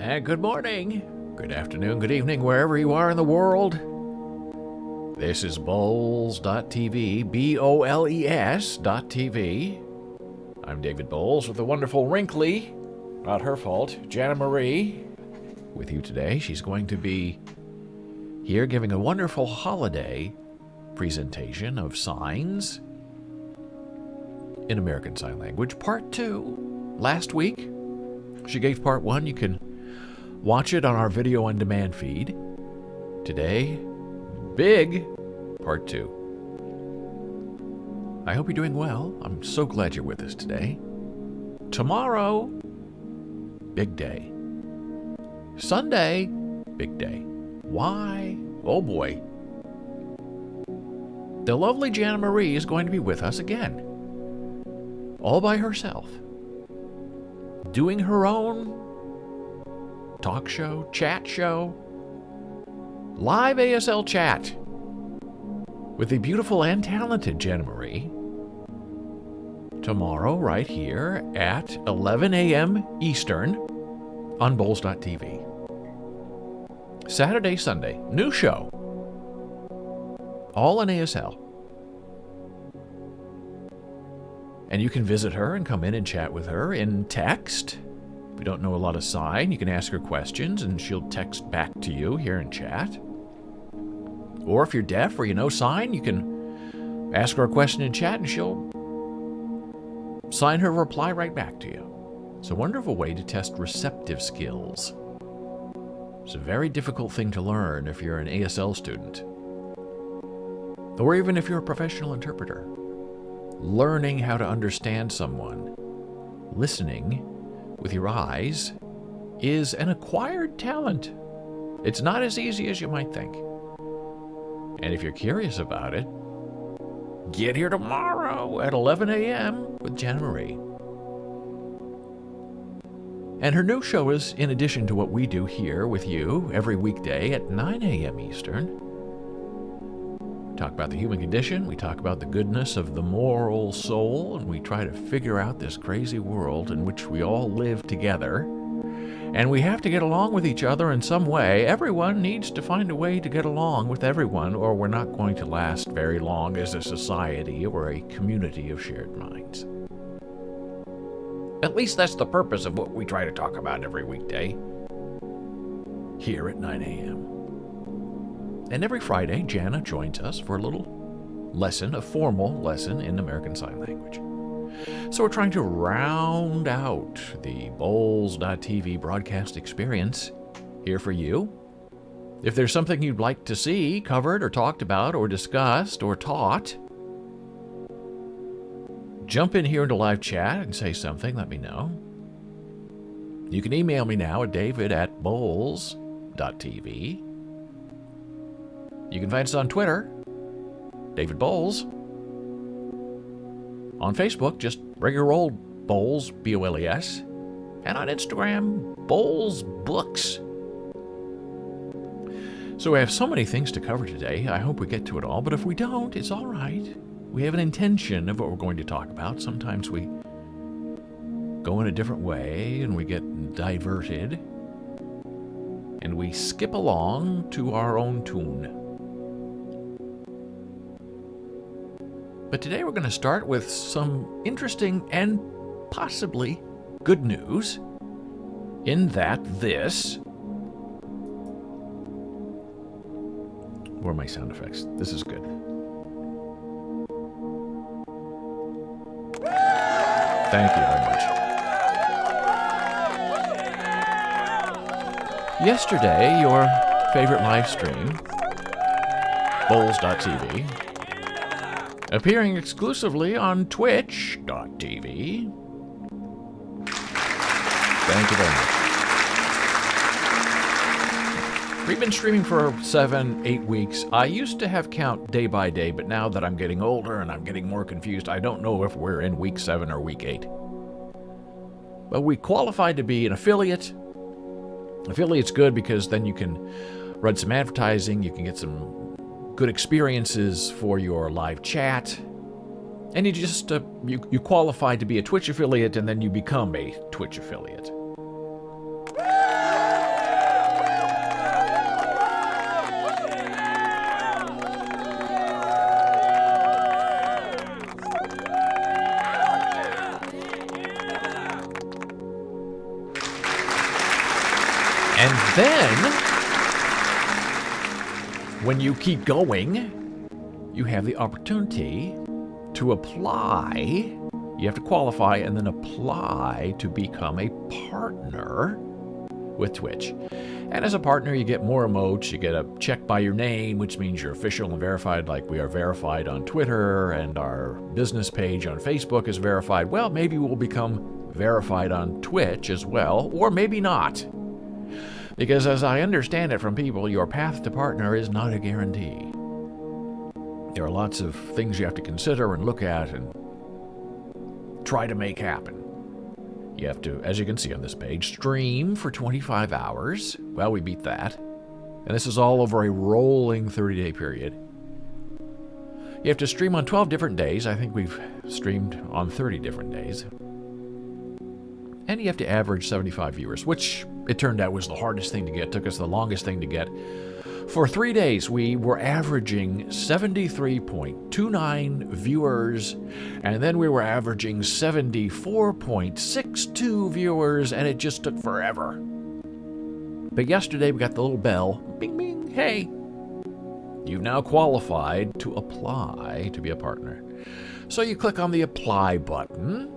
Good morning, good afternoon, good evening, wherever you are in the world. This is Boles.tv, B-O-L-E-S.tv. I'm David Boles with the wonderful, wrinkly, not her fault, Janna Marie. With you today, she's going to be here giving a wonderful holiday presentation of signs in American Sign Language, Part 2. Last week, she gave Part 1. You can watch it on our video on demand feed. Today, big Part 2. I hope you're doing well. I'm so glad you're with us today. Tomorrow, big day. Sunday, big day. Why? Oh boy. The lovely Janna Marie is going to be with us again. All by herself. Doing her own talk show, chat show, live ASL chat with the beautiful and talented Janna Marie. Tomorrow, right here at 11 a.m. Eastern on Boles.tv. Saturday, Sunday, new show. All in ASL. And you can visit her and come in and chat with her in text. If you don't know a lot of sign, you can ask her questions and she'll text back to you here in chat. Or if you're deaf or you know sign, you can ask her a question in chat and she'll sign her reply right back to you. It's a wonderful way to test receptive skills. It's a very difficult thing to learn if you're an ASL student. Or even if you're a professional interpreter. Learning how to understand someone, listening with your eyes, is an acquired talent. It's not as easy as you might think. And if you're curious about it, get here tomorrow at 11 a.m. with Janna Marie. And her new show is in addition to what we do here with you every weekday at 9 a.m. Eastern. We talk about the human condition, we talk about the goodness of the moral soul, and we try to figure out this crazy world in which we all live together. And we have to get along with each other in some way. Everyone needs to find a way to get along with everyone, or we're not going to last very long as a society or a community of shared minds. At least that's the purpose of what we try to talk about every weekday here at 9 a.m. And every Friday, Janna joins us for a little lesson, a formal lesson in American Sign Language. So we're trying to round out the Boles.tv broadcast experience here for you. If there's something you'd like to see covered or talked about or discussed or taught, jump in here into live chat and say something, let me know. You can email me now at david@boles.tv. You can find us on Twitter, David Boles. On Facebook, just regular old Boles, B-O-L-E-S. And on Instagram, Boles Books. So we have so many things to cover today. I hope we get to it all, but if we don't, it's all right. We have an intention of what we're going to talk about. Sometimes we go in a different way and we get diverted. And we skip along to our own tune. But today we're going to start with some interesting and possibly good news, in that this... Where are my sound effects? This is good. Thank you very much. Yesterday, your favorite live stream, Boles.tv, appearing exclusively on Twitch.tv. Thank you very much. We've been streaming for 7-8 weeks. I used to have count day by day, but now that I'm getting older and I'm getting more confused, I don't know if we're in week 7 or week 8. But we qualified to be an affiliate. Affiliate's good because then you can run some advertising, you can get some good experiences for your live chat, and you just you qualify to be a Twitch affiliate, and then you become a Twitch affiliate. And then, when you keep going, you have the opportunity to apply. You have to qualify and then apply to become a partner with Twitch. And as a partner, you get more emotes, you get a check by your name, which means you're official and verified, like we are verified on Twitter, and our business page on Facebook is verified. Well, maybe we'll become verified on Twitch as well, or maybe not. Because as I understand it from people, your path to partner is not a guarantee. There are lots of things you have to consider and look at and try to make happen. You have to, as you can see on this page, stream for 25 hours. Well, we beat that. And this is all over a rolling 30-day period. You have to stream on 12 different days. I think we've streamed on 30 different days. And you have to average 75 viewers, which it turned out was the hardest thing to get. Took us the longest thing to get. For 3 days, we were averaging 73.29 viewers, and then we were averaging 74.62 viewers, and it just took forever. But yesterday, we got the little bell. Bing, bing, hey. You've now qualified to apply to be a partner. So you click on the apply button.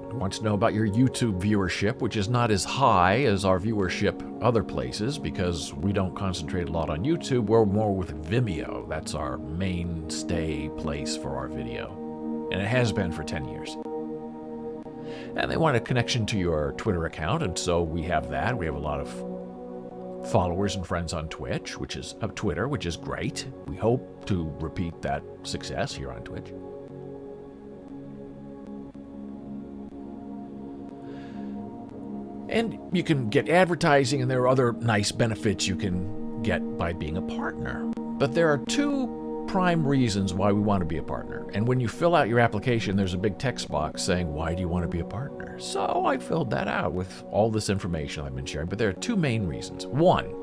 It wants to know about your YouTube viewership, which is not as high as our viewership other places because we don't concentrate a lot on YouTube. We're more with Vimeo. That's our mainstay place for our video. And it has been for 10 years. And they want a connection to your Twitter account, and so we have that. We have a lot of followers and friends on Twitch, which is Twitter, which is great. We hope to repeat that success here on Twitch. And you can get advertising, and there are other nice benefits you can get by being a partner. But there are two prime reasons why we want to be a partner. And when you fill out your application, there's a big text box saying, why do you want to be a partner? So I filled that out with all this information I've been sharing. But there are two main reasons. One,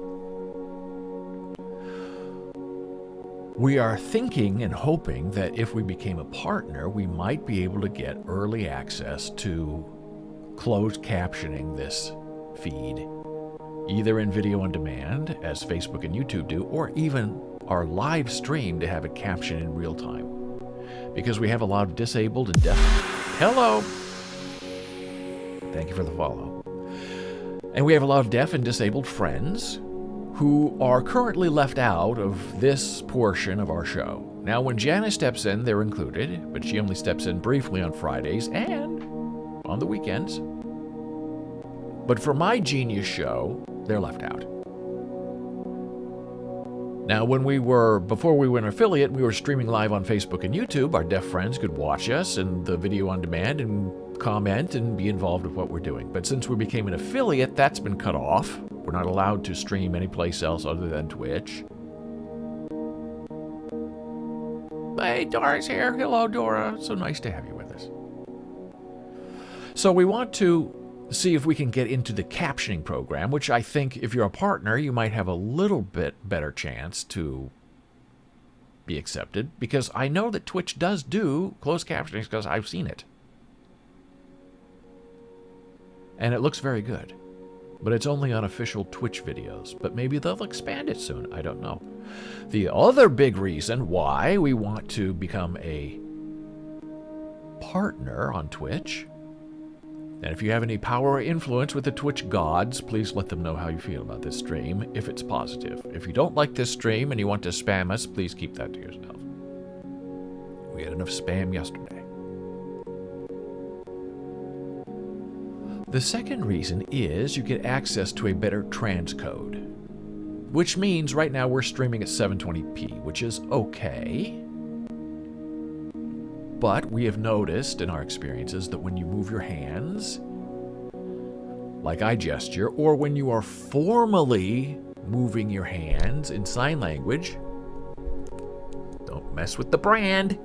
we are thinking and hoping that if we became a partner, we might be able to get early access to closed captioning this feed, either in video on demand, as Facebook and YouTube do, or even our live stream to have it captioned in real time. Because we have a lot of disabled and deaf... Hello! Thank you for the follow. And we have a lot of deaf and disabled friends who are currently left out of this portion of our show. Now, when Janna steps in, they're included, but she only steps in briefly on Fridays and on the weekends. But for my Genius show, they're left out. Now, before we were an affiliate, we were streaming live on Facebook and YouTube. Our deaf friends could watch us in the video on demand and comment and be involved with what we're doing. But since we became an affiliate, that's been cut off. We're not allowed to stream anyplace else other than Twitch. Hey, Dora's here. Hello, Dora. So nice to have you with us. So we want to see if we can get into the captioning program, which I think if you're a partner, you might have a little bit better chance to be accepted, because I know that Twitch does do closed captioning because I've seen it. And it looks very good. But it's only on official Twitch videos. But maybe they'll expand it soon. I don't know. The other big reason why we want to become a partner on Twitch, and if you have any power or influence with the Twitch gods, please let them know how you feel about this stream, if it's positive. If you don't like this stream and you want to spam us, please keep that to yourself. We had enough spam yesterday. The second reason is you get access to a better transcode, which means right now we're streaming at 720p, which is okay. But we have noticed in our experiences that when you move your hands, like I gesture, or when you are formally moving your hands in sign language, don't mess with the brand,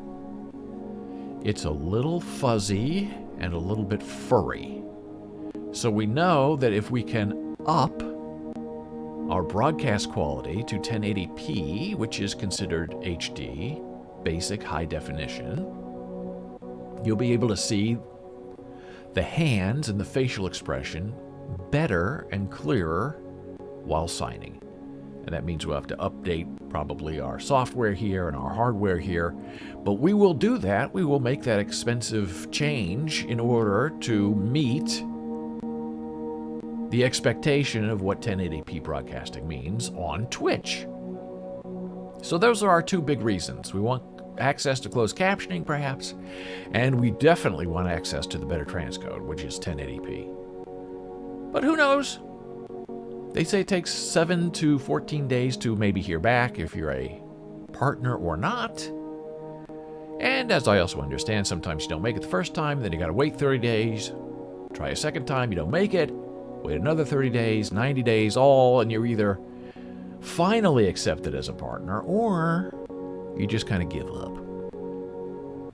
it's a little fuzzy and a little bit furry. So we know that if we can up our broadcast quality to 1080p, which is considered HD, basic high definition, you'll be able to see the hands and the facial expression better and clearer while signing. And that means we'll have to update probably our software here and our hardware here. But we will do that. We will make that expensive change in order to meet the expectation of what 1080p broadcasting means on Twitch. So those are our two big reasons. We want access to closed captioning, perhaps, and we definitely want access to the better transcode, which is 1080p. But who knows? They say it takes 7 to 14 days to maybe hear back if you're a partner or not. And as I also understand, sometimes you don't make it the first time, then you gotta wait 30 days, try a second time, you don't make it, wait another 30 days, 90 days, and you're either finally accepted as a partner or you just kind of give up.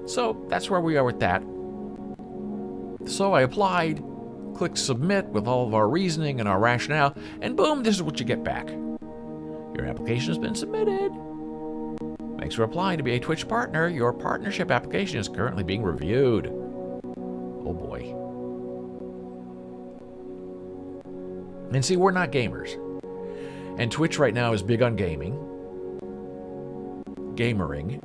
So that's where we are with that. So I applied, clicked submit with all of our reasoning and our rationale, and boom, this is what you get back. Your application has been submitted. Thanks for applying to be a Twitch partner. Your partnership application is currently being reviewed. Oh boy. And see, we're not gamers. And Twitch right now is big on gaming. Gamering.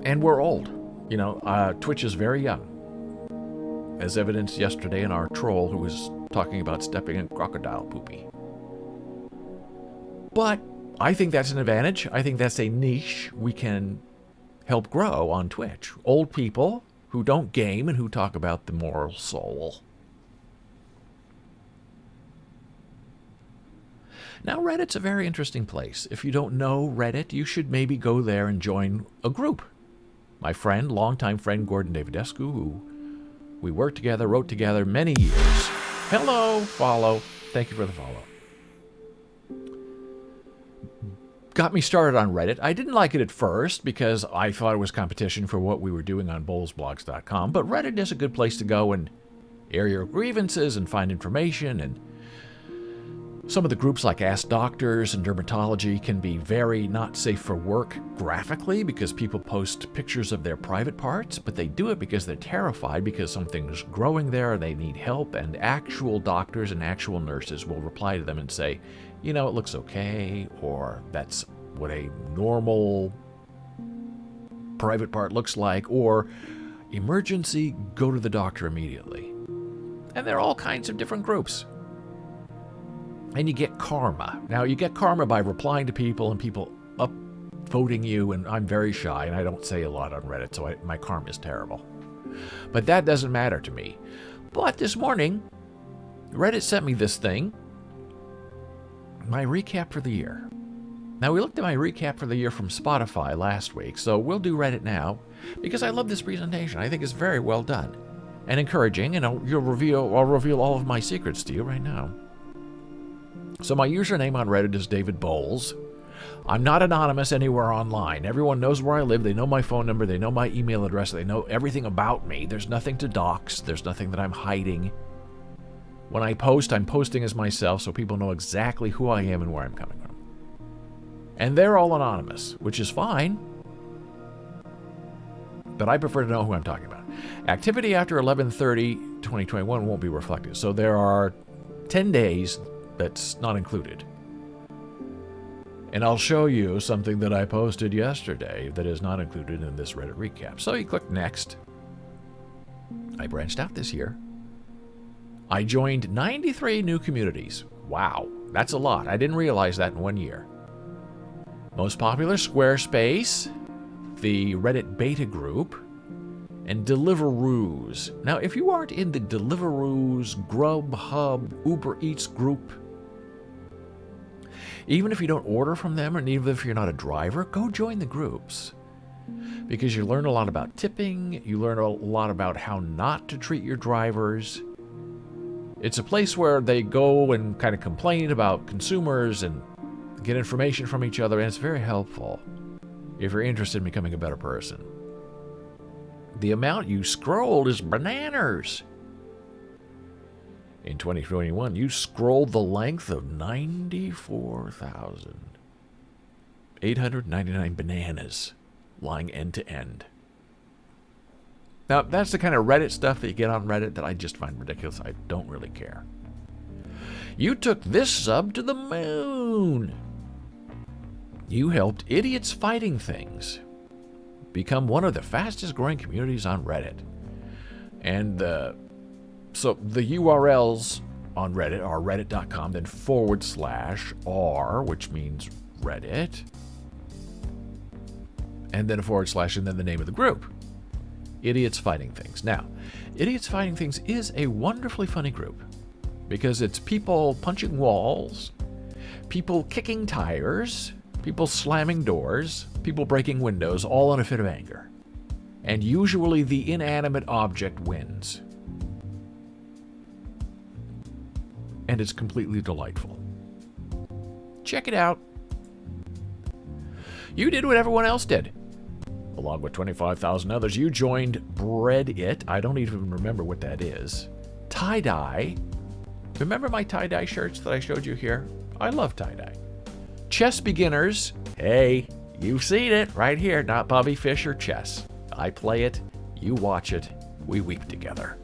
And we're old. You know, Twitch is very young. As evidenced yesterday in our troll who was talking about stepping in crocodile poopy. But I think that's an advantage. I think that's a niche we can help grow on Twitch. Old people who don't game and who talk about the moral soul. Now, Reddit's a very interesting place. If you don't know Reddit, you should maybe go there and join a group. My friend, longtime friend Gordon Davidescu, who we worked together, wrote together many years. Hello, follow. Thank you for the follow. Got me started on Reddit. I didn't like it at first because I thought it was competition for what we were doing on bolesblogs.com, but Reddit is a good place to go and air your grievances and find information. And some of the groups like Ask Doctors and Dermatology can be very not safe for work graphically because people post pictures of their private parts, but they do it because they're terrified because something's growing there and they need help, and actual doctors and actual nurses will reply to them and say, you know, it looks okay, or that's what a normal private part looks like, or emergency, go to the doctor immediately. And there are all kinds of different groups. And you get karma. Now, you get karma by replying to people and people upvoting you, and I'm very shy, and I don't say a lot on Reddit, so my karma is terrible. But that doesn't matter to me. But this morning, Reddit sent me this thing, my recap for the year. Now, we looked at my recap for the year from Spotify last week, so we'll do Reddit now, because I love this presentation. I think it's very well done and encouraging, and I'll reveal all of my secrets to you right now. So my username on Reddit is David Boles. I'm not anonymous anywhere online. Everyone knows where I live. They know my phone number. They know my email address. They know everything about me. There's nothing to dox. There's nothing that I'm hiding. When I post, I'm posting as myself so people know exactly who I am and where I'm coming from. And they're all anonymous, which is fine. But I prefer to know who I'm talking about. Activity after 11/30/2021 won't be reflected. So there are 10 days that's not included. And I'll show you something that I posted yesterday that is not included in this Reddit recap. So you click next. I branched out this year. I joined 93 new communities. Wow, that's a lot. I didn't realize that in 1 year. Most popular, Squarespace, the Reddit beta group, and Deliveroo's. Now, if you aren't in the Deliveroo's, Grubhub, Uber Eats group, even if you don't order from them, and even if you're not a driver, go join the groups. Because you learn a lot about tipping, you learn a lot about how not to treat your drivers. It's a place where they go and kind of complain about consumers and get information from each other, and it's very helpful if you're interested in becoming a better person. The amount you scrolled is bananas. In 2021, you scrolled the length of 94,899 bananas lying end to end. Now, that's the kind of Reddit stuff that you get on Reddit that I just find ridiculous. I don't really care. You took this sub to the moon. You helped Idiots Fighting Things become one of the fastest growing communities on Reddit. And so the URLs on Reddit are reddit.com, then /r, which means Reddit, and then a / and then the name of the group, Idiots Fighting Things. Now, Idiots Fighting Things is a wonderfully funny group because it's people punching walls, people kicking tires, people slamming doors, people breaking windows, all in a fit of anger. And usually the inanimate object wins. And it's completely delightful. Check it out. You did what everyone else did. Along with 25,000 others, you joined Bread-It. I don't even remember what that is. Tie-Dye. Remember my tie-dye shirts that I showed you here? I love tie-dye. Chess Beginners. Hey, you've seen it right here. Not Bobby Fischer chess. I play it. You watch it. We weep together.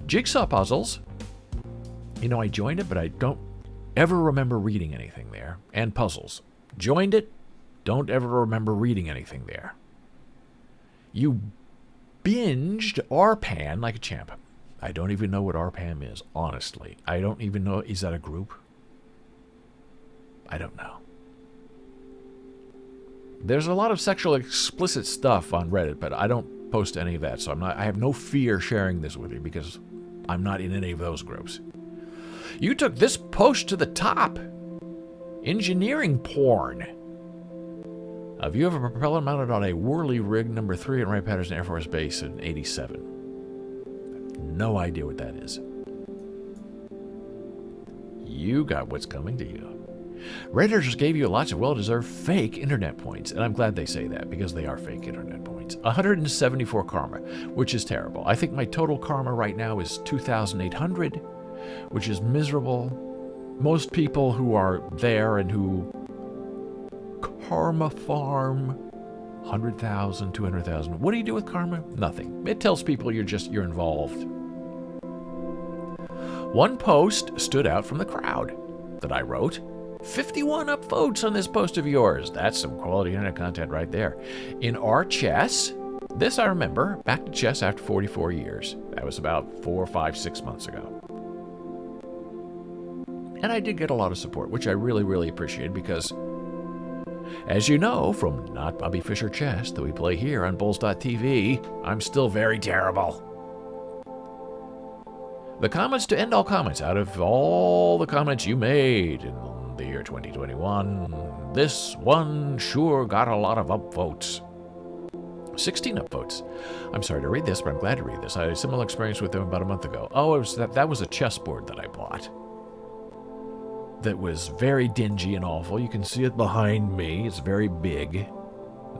Jigsaw Puzzles. You know, I joined it, but I don't ever remember reading anything there. And Puzzles. Joined it. Don't ever remember reading anything there. You binged RPAN like a champ. I don't even know what RPAM is, honestly. I don't even know. Is that a group? I don't know. There's a lot of sexually explicit stuff on Reddit, but I don't post any of that, so I have no fear sharing this with you because I'm not in any of those groups. You took this post to the top. Engineering porn. Have you ever propeller mounted on a Whirly rig number 3 at Wright-Patterson Air Force Base in '87? No idea what that is. You got what's coming to you. Redditors gave you lots of well-deserved fake internet points, and I'm glad they say that because they are fake internet points. 174 karma, which is terrible. I think my total karma right now is 2,800, which is miserable. Most people who are there and who karma farm 100,000, 200,000. What do you do with karma? Nothing. It tells people you're involved. One post stood out from the crowd that I wrote. 51 upvotes on this post of yours. That's some quality internet content right there. In our chess, this I remember, back to chess after 44 years. That was about 4, 5, 6 months ago. And I did get a lot of support, which I really, really appreciated because, as you know from Not Bobby Fischer Chess that we play here on Boles.tv, I'm still very terrible. The comments to end all comments. Out of all the comments you made in the year 2021, this one sure got a lot of upvotes. 16 upvotes. I'm sorry to read this, but I'm glad to read this. I had a similar experience with them about a month ago. Oh, that was a chessboard that I bought. That was very dingy and awful. You can see it behind me. It's very big,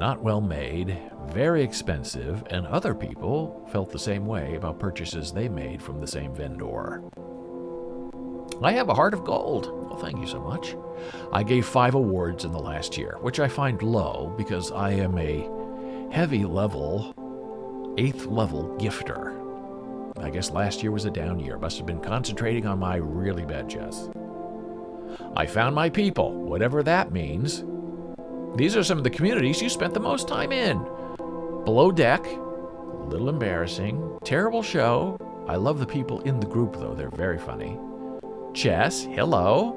not well made, very expensive, and other people felt the same way about purchases they made from the same vendor. I have a heart of gold. Well, thank you so much. I gave 5 awards in the last year, which I find low because I am a heavy level, 8th level gifter. I guess last year was a down year. Must have been concentrating on my really bad chess. I found my people, whatever that means. These are some of the communities you spent the most time in. Below Deck, a little embarrassing, terrible show. I love the people in the group though, they're very funny. Chess, hello.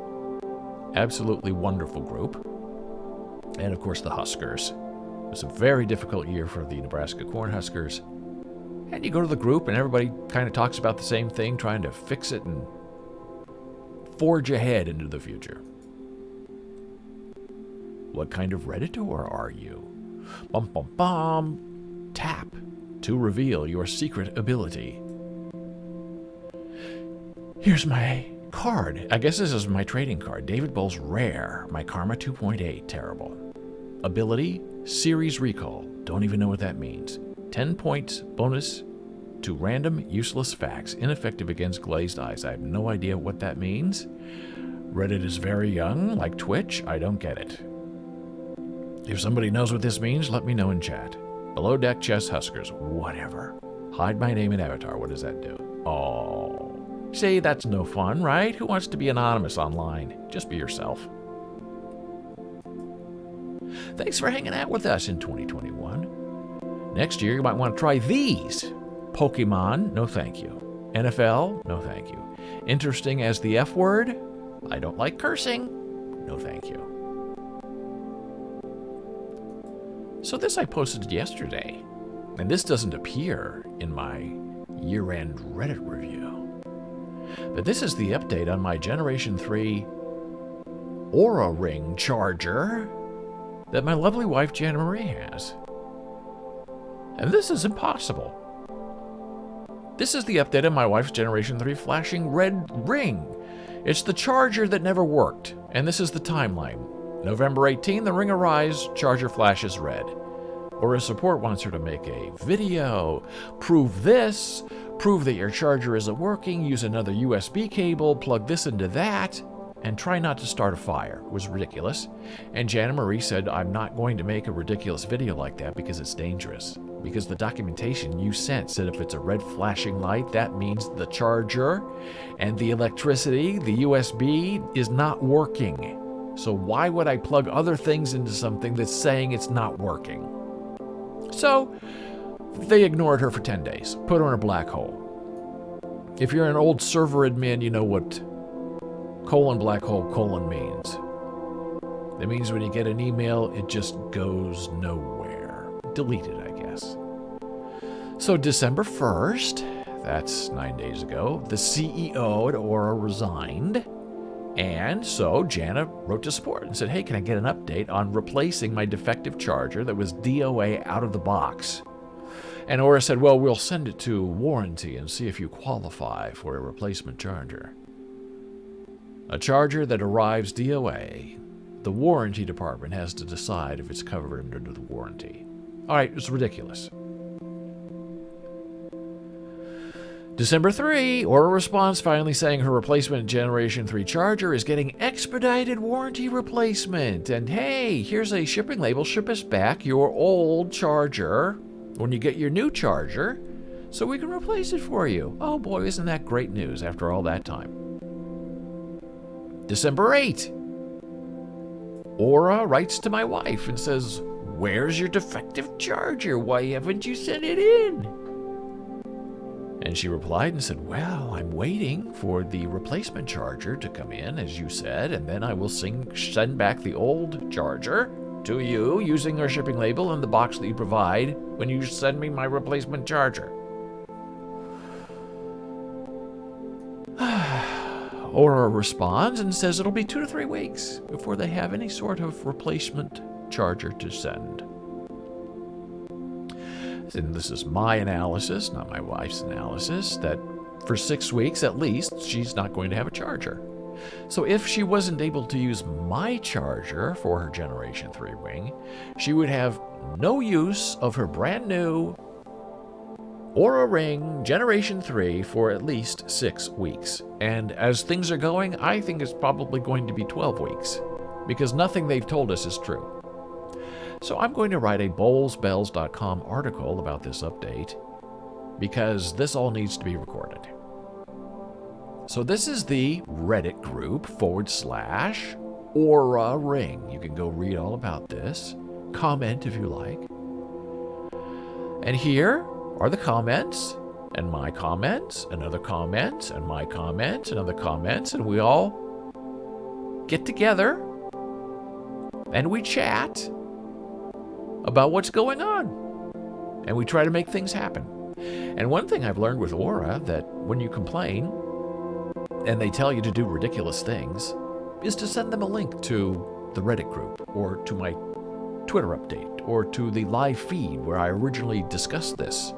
Absolutely wonderful group. And of course the Huskers. It was a very difficult year for the Nebraska Cornhuskers. And you go to the group and everybody kind of talks about the same thing, trying to fix it and forge ahead into the future. What kind of Redditor are you? Bum bum bum. Tap to reveal your secret ability. Here's my card. I guess this is my trading card. David Boles Rare. My Karma 2.8. Terrible. Ability, Series Recall. Don't even know what that means. 10 points bonus to random useless facts. Ineffective against glazed eyes. I have no idea what that means. Reddit is very young, like Twitch. I don't get it. If somebody knows what this means, let me know in chat. Below Deck Chess Huskers. Whatever. Hide my name and avatar. What does that do? Oh. See, that's no fun, right? Who wants to be anonymous online? Just be yourself. Thanks for hanging out with us in 2021. Next year, you might want to try these. Pokemon, no thank you. NFL, no thank you. Interesting as the F word, I don't like cursing, no thank you. So this I posted yesterday, and this doesn't appear in my year-end Reddit review. But this is the update on my Generation 3 Oura Ring charger that my lovely wife Janna Marie has. And this is impossible. This is the update on my wife's Generation 3 flashing red ring. It's the charger that never worked, and this is the timeline. November 18, the ring arrives, charger flashes red. Oura support wants her to make a video, prove this, prove that your charger isn't working, use another USB cable, plug this into that, and try not to start a fire. It was ridiculous. And Janna Marie said, I'm not going to make a ridiculous video like that because it's dangerous. Because the documentation you sent said if it's a red flashing light, that means the charger and the electricity, the USB, is not working. So why would I plug other things into something that's saying it's not working? So they ignored her for 10 days, put her in a black hole. If you're an old server admin, you know what :black hole : means. That means when you get an email, it just goes nowhere. Delete it, I guess. So December 1st, that's 9 days ago, the CEO at Oura resigned. And so Janna wrote to support and said, hey, can I get an update on replacing my defective charger that was DOA out of the box? And Oura said, well, we'll send it to warranty and see if you qualify for a replacement charger. A charger that arrives DOA, the warranty department has to decide if it's covered under the warranty. All right, it's ridiculous. December 3, Oura responds finally saying her replacement Generation 3 charger is getting expedited warranty replacement. And hey, here's a shipping label. Ship us back your old charger when you get your new charger so we can replace it for you. Oh boy, isn't that great news after all that time. December 8, Oura writes to my wife and says, where's your defective charger? Why haven't you sent it in? And she replied and said, well, I'm waiting for the replacement charger to come in, as you said, and then I will send back the old charger to you using our shipping label and the box that you provide when you send me my replacement charger. Oura responds and says it'll be 2 to 3 weeks before they have any sort of replacement charger to send. And this is my analysis, not my wife's analysis, that for 6 weeks at least, she's not going to have a charger. So if she wasn't able to use my charger for her Generation 3 ring, she would have no use of her brand new Oura Ring Generation 3 for at least 6 weeks. And as things are going, I think it's probably going to be 12 weeks, because nothing they've told us is true. So I'm going to write a bolesbells.com article about this update, because this all needs to be recorded. So this is the Reddit group /Oura Ring. You can go read all about this. Comment if you like. And here are the comments, and my comments, and other comments, and my comments, and other comments, and we all get together and we chat about what's going on, and we try to make things happen. And one thing I've learned with Oura, that when you complain and they tell you to do ridiculous things, is to send them a link to the Reddit group, or to my Twitter update, or to the live feed where I originally discussed this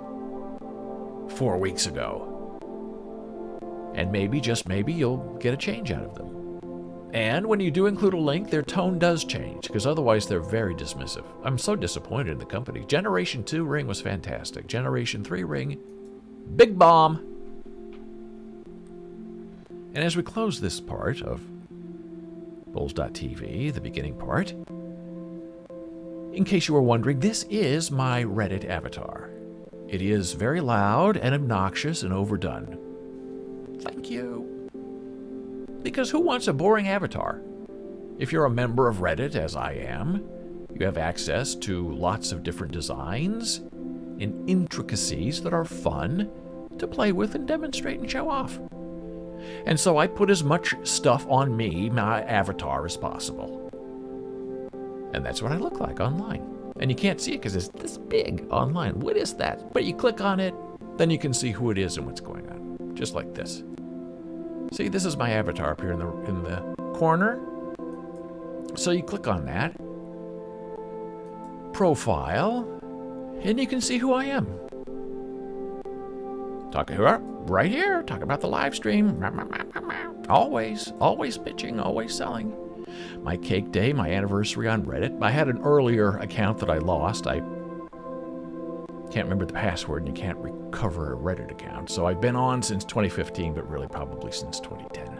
4 weeks ago. And maybe, just maybe, you'll get a change out of them. And when you do include a link, their tone does change, because otherwise they're very dismissive. I'm so disappointed in the company. Generation 2 ring was fantastic. Generation 3 ring, big bomb. And as we close this part of Boles.tv, the beginning part, In case you were wondering, this is my Reddit avatar. It is very loud and obnoxious and overdone. Thank you. Because who wants a boring avatar? If you're a member of Reddit, as I am, you have access to lots of different designs and intricacies that are fun to play with and demonstrate and show off. And so I put as much stuff on me, my avatar, as possible. And that's what I look like online. And you can't see it because it's this big online. What is that? But you click on it, then you can see who it is and what's going on. Just like this. See, this is my avatar up here in the corner. So you click on that. Profile. And you can see who I am. Talking right here. Talk about the live stream. Always pitching, always selling. My cake day, my anniversary on Reddit. I had an earlier account that I lost. I can't remember the password, and you can't recover a Reddit account. So I've been on since 2015, but really probably since 2010.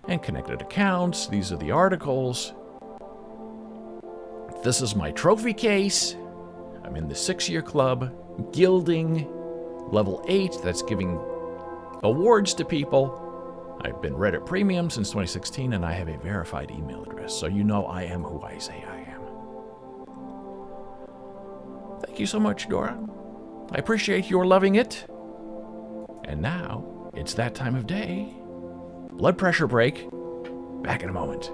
And connected accounts. These are the articles. This is my trophy case. I'm in the 6-year club. Gilding. Level 8. That's giving awards to people. I've been Reddit Premium since 2016, and I have a verified email address, so you know I am who I say I am. Thank you so much, Dora. I appreciate your loving it. And now, it's that time of day. Blood pressure break. Back in a moment.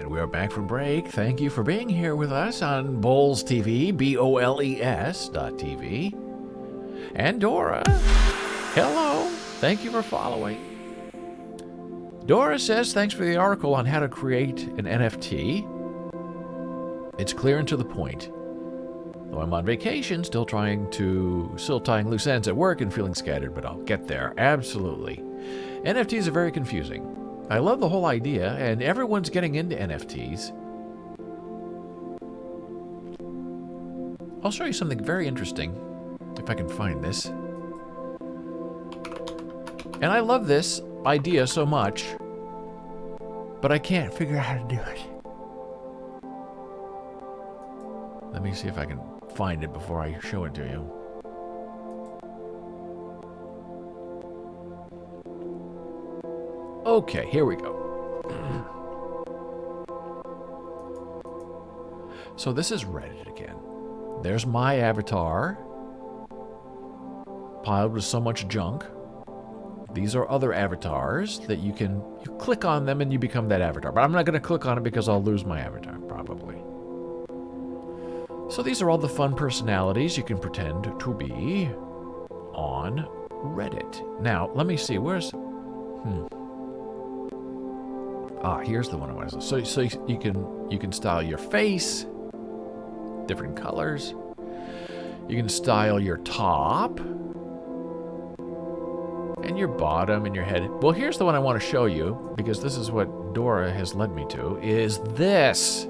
And we're back from break. Thank you for being here with us on Boles TV, BOLES.TV. And Dora, hello. Thank you for following. Dora says, thanks for the article on how to create an NFT. It's clear and to the point. Though I'm on vacation, still tying loose ends at work and feeling scattered, but I'll get there. Absolutely. NFTs are very confusing. I love the whole idea, and everyone's getting into NFTs. I'll show you something very interesting, if I can find this. And I love this idea so much, but I can't figure out how to do it. Let me see if I can find it before I show it to you. Okay, here we go. So this is Reddit again. There's my avatar, piled with so much junk. These are other avatars that you click on them and you become that avatar. But I'm not going to click on it because I'll lose my avatar, probably. So these are all the fun personalities you can pretend to be on Reddit. Now, let me see. Here's the one I want to see. So you can style your face, different colors. You can style your top and your bottom and your head. Well, here's the one I want to show you, because this is what Dora has led me to, is this.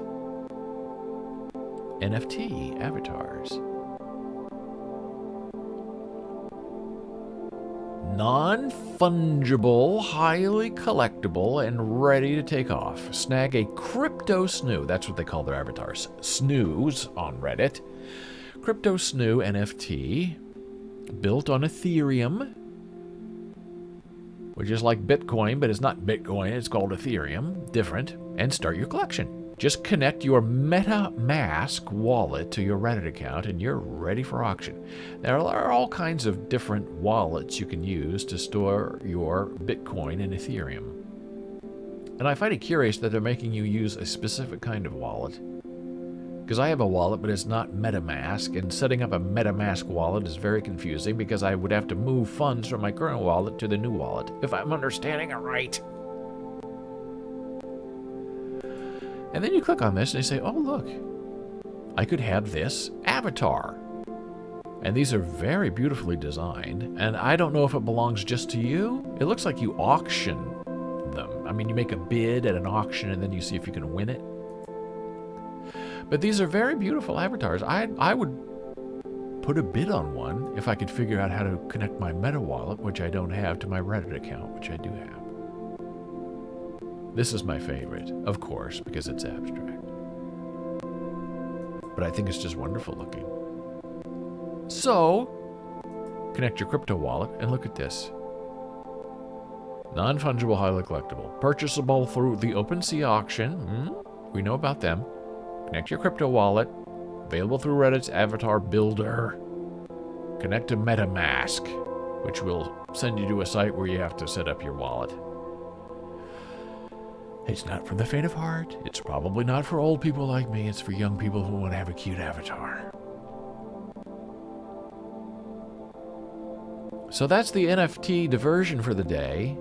NFT avatars. Non-fungible, highly collectible, and ready to take off. Snag a crypto snoo. That's what they call their avatars. Snoos on Reddit. Crypto snoo NFT, built on Ethereum, which is like Bitcoin, but it's not Bitcoin. It's called Ethereum. Different. And start your collection. Just connect your MetaMask wallet to your Reddit account and you're ready for auction. There are all kinds of different wallets you can use to store your Bitcoin and Ethereum. And I find it curious that they're making you use a specific kind of wallet. Because I have a wallet, but it's not MetaMask, and setting up a MetaMask wallet is very confusing because I would have to move funds from my current wallet to the new wallet, if I'm understanding it right. And then you click on this and they say, oh, look, I could have this avatar. And these are very beautifully designed. And I don't know if it belongs just to you. It looks like you auction them. I mean, you make a bid at an auction and then you see if you can win it. But these are very beautiful avatars. I would put a bid on one if I could figure out how to connect my Meta wallet, which I don't have, to my Reddit account, which I do have. This is my favorite, of course, because it's abstract. But I think it's just wonderful looking. So, connect your crypto wallet and look at this. Non-fungible, highly collectible. Purchasable through the OpenSea auction. We know about them. Connect your crypto wallet. Available through Reddit's avatar builder. Connect to MetaMask, which will send you to a site where you have to set up your wallet. It's not for the faint of heart. It's probably not for old people like me. It's for young people who want to have a cute avatar. So that's the NFT diversion for the day.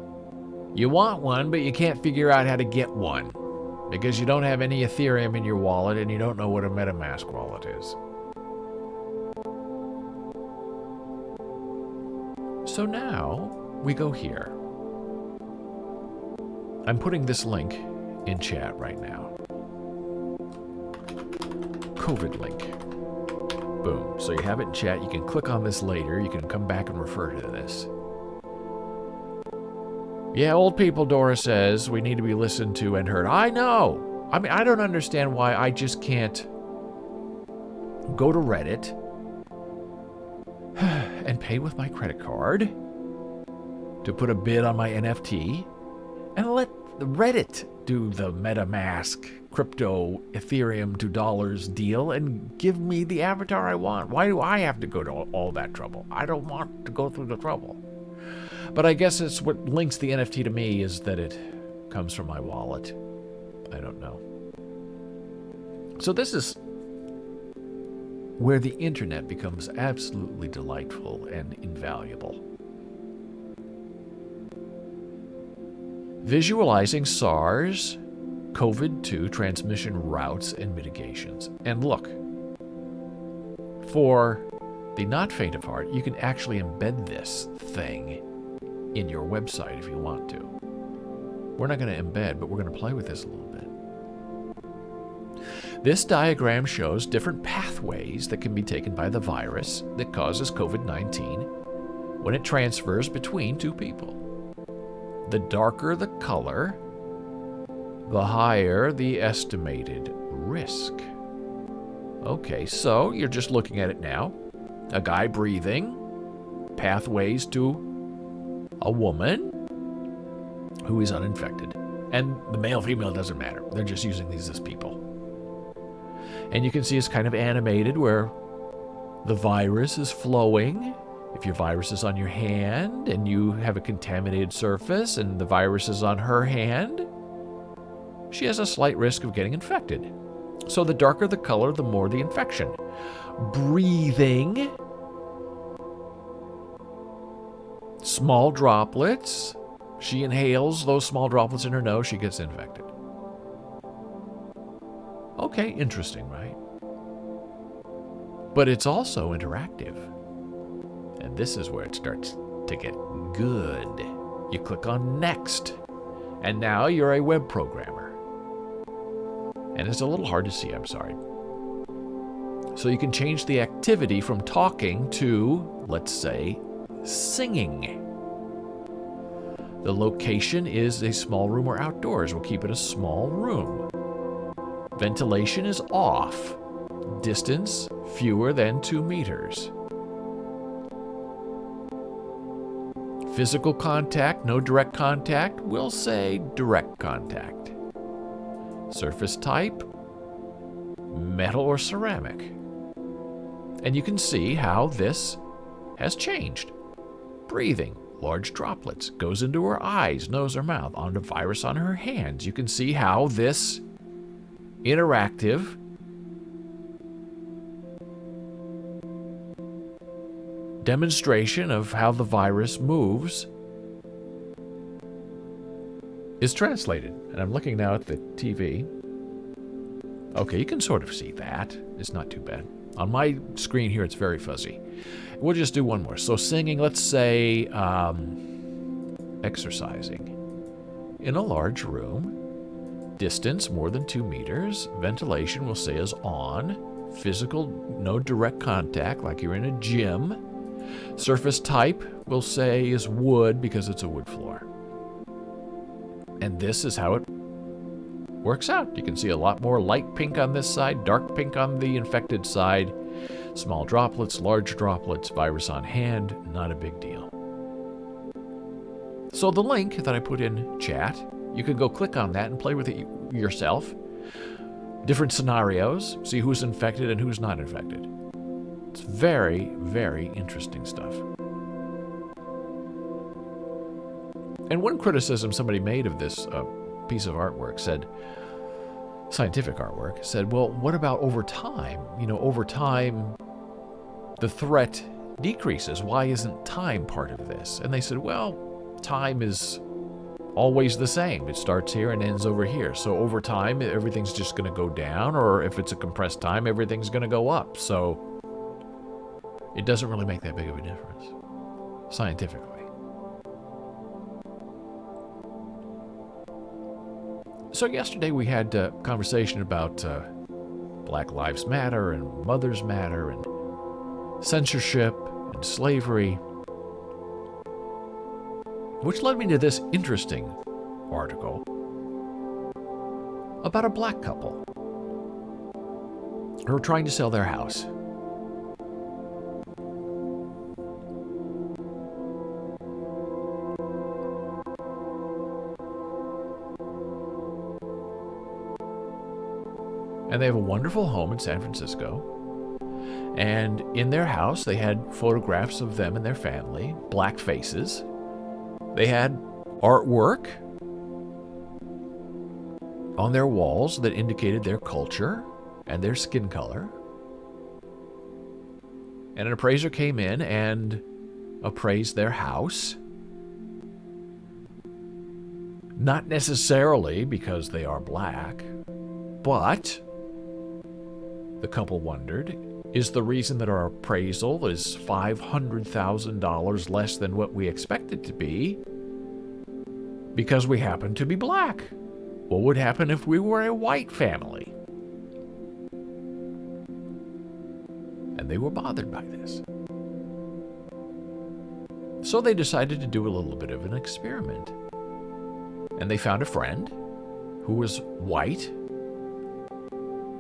You want one, but you can't figure out how to get one because you don't have any Ethereum in your wallet and you don't know what a MetaMask wallet is. So now we go here. I'm putting this link in chat right now. COVID link. Boom. So you have it in chat. You can click on this later. You can come back and refer to this. Yeah, old people, Dora says, we need to be listened to and heard. I know. I mean, I don't understand why I just can't go to Reddit and pay with my credit card to put a bid on my NFT and let Reddit do the MetaMask crypto Ethereum to dollars deal and give me the avatar I want. Why do I have to go to all that trouble? I don't want to go through the trouble. But I guess it's what links the NFT to me is that it comes from my wallet. I don't know. So this is where the internet becomes absolutely delightful and invaluable. Visualizing SARS COVID-2 transmission routes and mitigations. And look, for the not faint of heart, you can actually embed this thing in your website if you want to. We're not going to embed, but we're going to play with this a little bit. This diagram shows different pathways that can be taken by the virus that causes COVID-19 when it transfers between two people. The darker the color, the higher the estimated risk. Okay, so you're just looking at it now. A guy breathing, pathways to a woman who is uninfected. And the male-female doesn't matter. They're just using these as people. And you can see it's kind of animated where the virus is flowing. If your virus is on your hand and you have a contaminated surface and the virus is on her hand, she has a slight risk of getting infected. So the darker the color, the more the infection. Breathing, small droplets. She inhales those small droplets in her nose, she gets infected. Okay, interesting, right? But it's also interactive. And this is where it starts to get good. You click on Next, and now you're a web programmer. And it's a little hard to see, I'm sorry. So you can change the activity from talking to, let's say, singing. The location is a small room or outdoors. We'll keep it a small room. Ventilation is off. Distance, fewer than 2 meters. Physical contact, no direct contact. We'll say direct contact. Surface type, metal or ceramic. And you can see how this has changed. Breathing, large droplets, goes into her eyes, nose, or mouth, onto virus on her hands. You can see how this interactive demonstration of how the virus moves is translated. And I'm looking now at the TV. Okay, you can sort of see that. It's not too bad. On my screen here, it's very fuzzy. We'll just do one more. So singing, let's say exercising. In a large room, distance more than 2 meters, ventilation we'll say is on, physical, no direct contact like you're in a gym. Surface type we'll say is wood because it's a wood floor. And this is how it works out. You can see a lot more light pink on this side, dark pink on the infected side, small droplets, large droplets, virus on hand, not a big deal. So the link that I put in chat, you can go click on that and play with it yourself. Different scenarios, see who's infected and who's not infected. It's very, very interesting stuff. And one criticism somebody made of this piece of artwork said, scientific artwork, said, well, what about over time? You know, over time, the threat decreases. Why isn't time part of this? And they said, well, time is always the same. It starts here and ends over here. So over time, everything's just going to go down, or if it's a compressed time, everything's going to go up. So it doesn't really make that big of a difference, scientifically. So yesterday we had a conversation about Black Lives Matter and Mothers Matter and censorship and slavery, which led me to this interesting article about a black couple who are trying to sell their house. And they have a wonderful home in San Francisco. And in their house, they had photographs of them and their family, black faces. They had artwork on their walls that indicated their culture. and their skin color. And an appraiser came in and appraised their house. Not necessarily because they are black, but the couple wondered, is the reason that our appraisal is $500,000 less than what we expected to be because we happen to be black? What would happen if we were a white family? And they were bothered by this. So they decided to do a little bit of an experiment. And they found a friend who was white.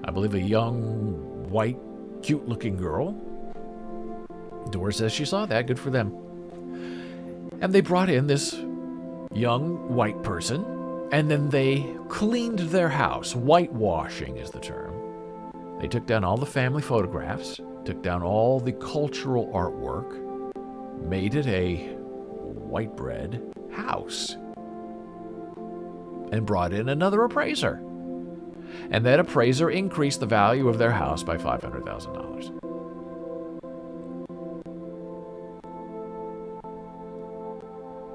I believe a young, white, cute-looking girl. Dora says she saw that. Good for them. And they brought in this young white person, and then they cleaned their house. Whitewashing is the term. They took down all the family photographs, took down all the cultural artwork, made it a white bread house, and brought in another appraiser. And that appraiser increased the value of their house by $500,000.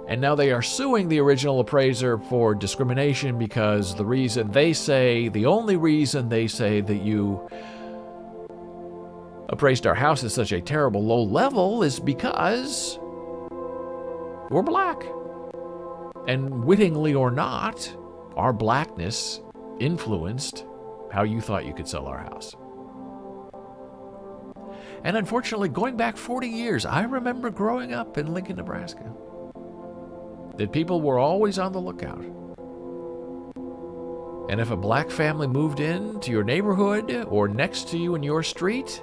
And now they are suing the original appraiser for discrimination because the only reason they say that you appraised our house at such a terrible low level is because we're black. And wittingly or not, our blackness influenced how you thought you could sell our house. And unfortunately, going back 40 years, I remember growing up in Lincoln, Nebraska, that people were always on the lookout. And if a black family moved into your neighborhood or next to you in your street,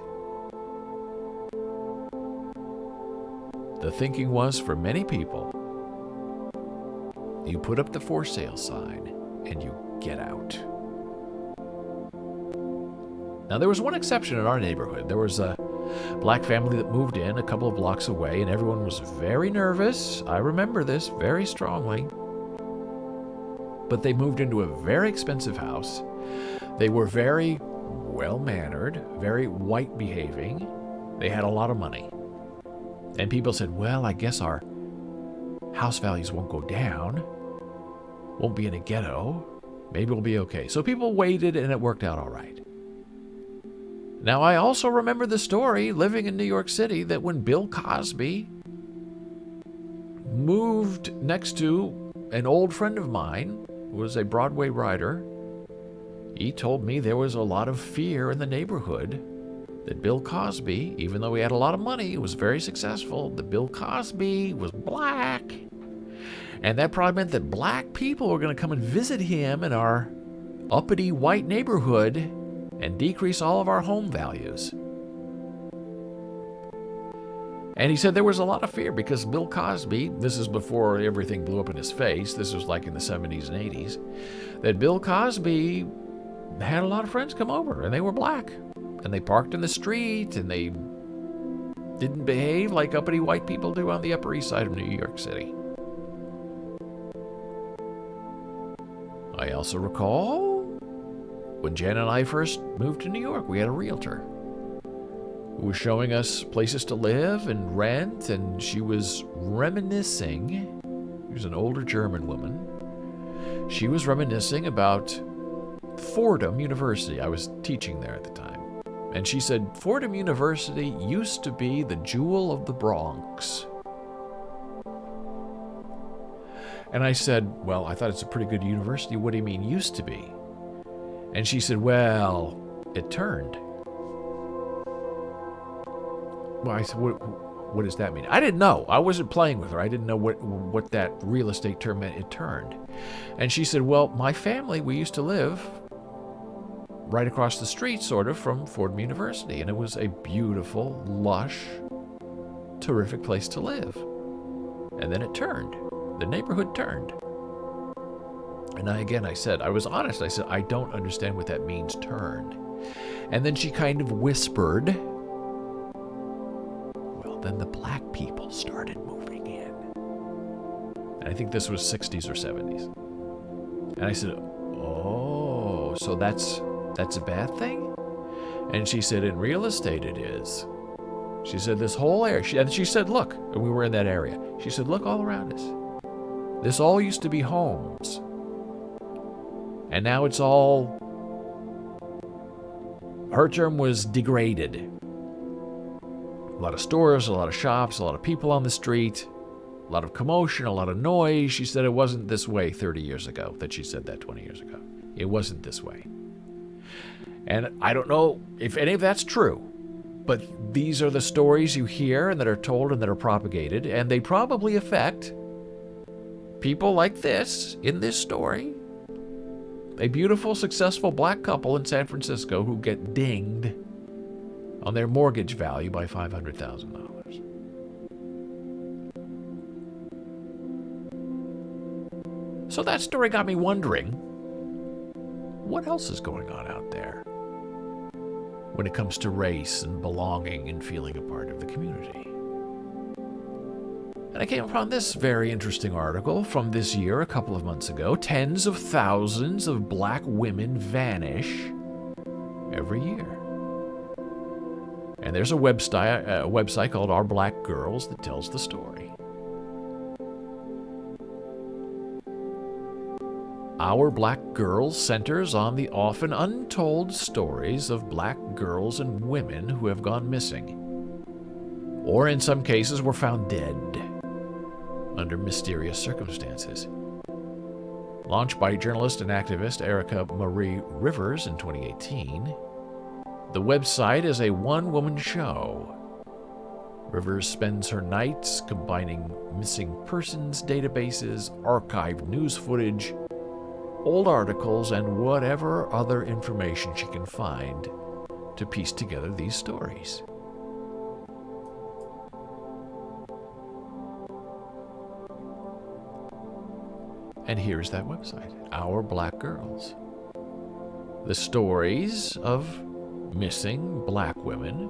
the thinking was for many people, you put up the for sale sign and you get out. Now, there was one exception in our neighborhood. There was a black family that moved in a couple of blocks away, and everyone was very nervous. I remember this very strongly. But they moved into a very expensive house. They were very well-mannered, very white-behaving. They had a lot of money. And people said, well, I guess our house values won't go down. Won't be in a ghetto. Maybe we'll be okay. So people waited, and it worked out all right. Now, I also remember the story, living in New York City, that when Bill Cosby moved next to an old friend of mine, who was a Broadway writer, he told me there was a lot of fear in the neighborhood that Bill Cosby, even though he had a lot of money, was very successful, that Bill Cosby was black. And that probably meant that black people were going to come and visit him in our uppity white neighborhood and decrease all of our home values. And he said there was a lot of fear because Bill Cosby, this is before everything blew up in his face, this was like in the 70s and 80s, that Bill Cosby had a lot of friends come over, and they were black. And they parked in the street, and they didn't behave like uppity white people do on the Upper East Side of New York City. I also recall when Janna and I first moved to New York, we had a realtor who was showing us places to live and rent, and she was reminiscing. She was an older German woman. She was reminiscing about Fordham University. I was teaching there at the time. And she said, Fordham University used to be the jewel of the Bronx. And I said, well, I thought it's a pretty good university. What do you mean used to be? And she said, well, it turned. Well, I said, what does that mean? I didn't know. I wasn't playing with her. I didn't know what that real estate term meant. It turned. And she said, well, my family, we used to live right across the street, sort of, from Fordham University. And it was a beautiful, lush, terrific place to live. And then it turned. The neighborhood turned. And I said, I was honest. I said, I don't understand what that means, turned. And then she kind of whispered, well, then the black people started moving in. And I think this was 60s or 70s. And I said, oh, so that's a bad thing? And she said, in real estate it is. She said, this whole area, and she said, look, and we were in that area. She said, look all around us. This all used to be homes. And now it's all, her term was degraded. A lot of stores, a lot of shops, a lot of people on the street, a lot of commotion, a lot of noise. She said it wasn't this way 30 years ago, that she said that 20 years ago. It wasn't this way. And I don't know if any of that's true, but these are the stories you hear and that are told and that are propagated, and they probably affect people like this in this story. A beautiful, successful black couple in San Francisco who get dinged on their mortgage value by $500,000. So that story got me wondering, what else is going on out there when it comes to race and belonging and feeling a part of the community? And I came upon this very interesting article from this year, a couple of months ago. Tens of thousands of black women vanish every year. And there's a website called Our Black Girls that tells the story. Our Black Girls centers on the often untold stories of black girls and women who have gone missing, or in some cases were found dead under mysterious circumstances. Launched by journalist and activist Erica Marie Rivers in 2018, the website is a one-woman show. Rivers spends her nights combining missing persons databases, archived news footage, old articles, and whatever other information she can find to piece together these stories. And here's that website, Our Black Girls. The stories of missing black women,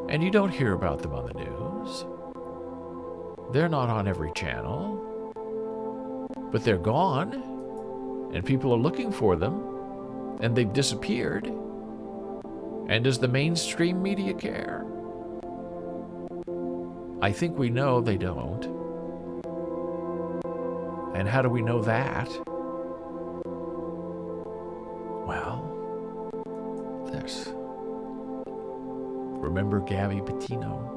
and you don't hear about them on the news. They're not on every channel, but they're gone, and people are looking for them, and they've disappeared. And does the mainstream media care? I think we know they don't. And how do we know that? Well, there's... Remember Gabby Petito?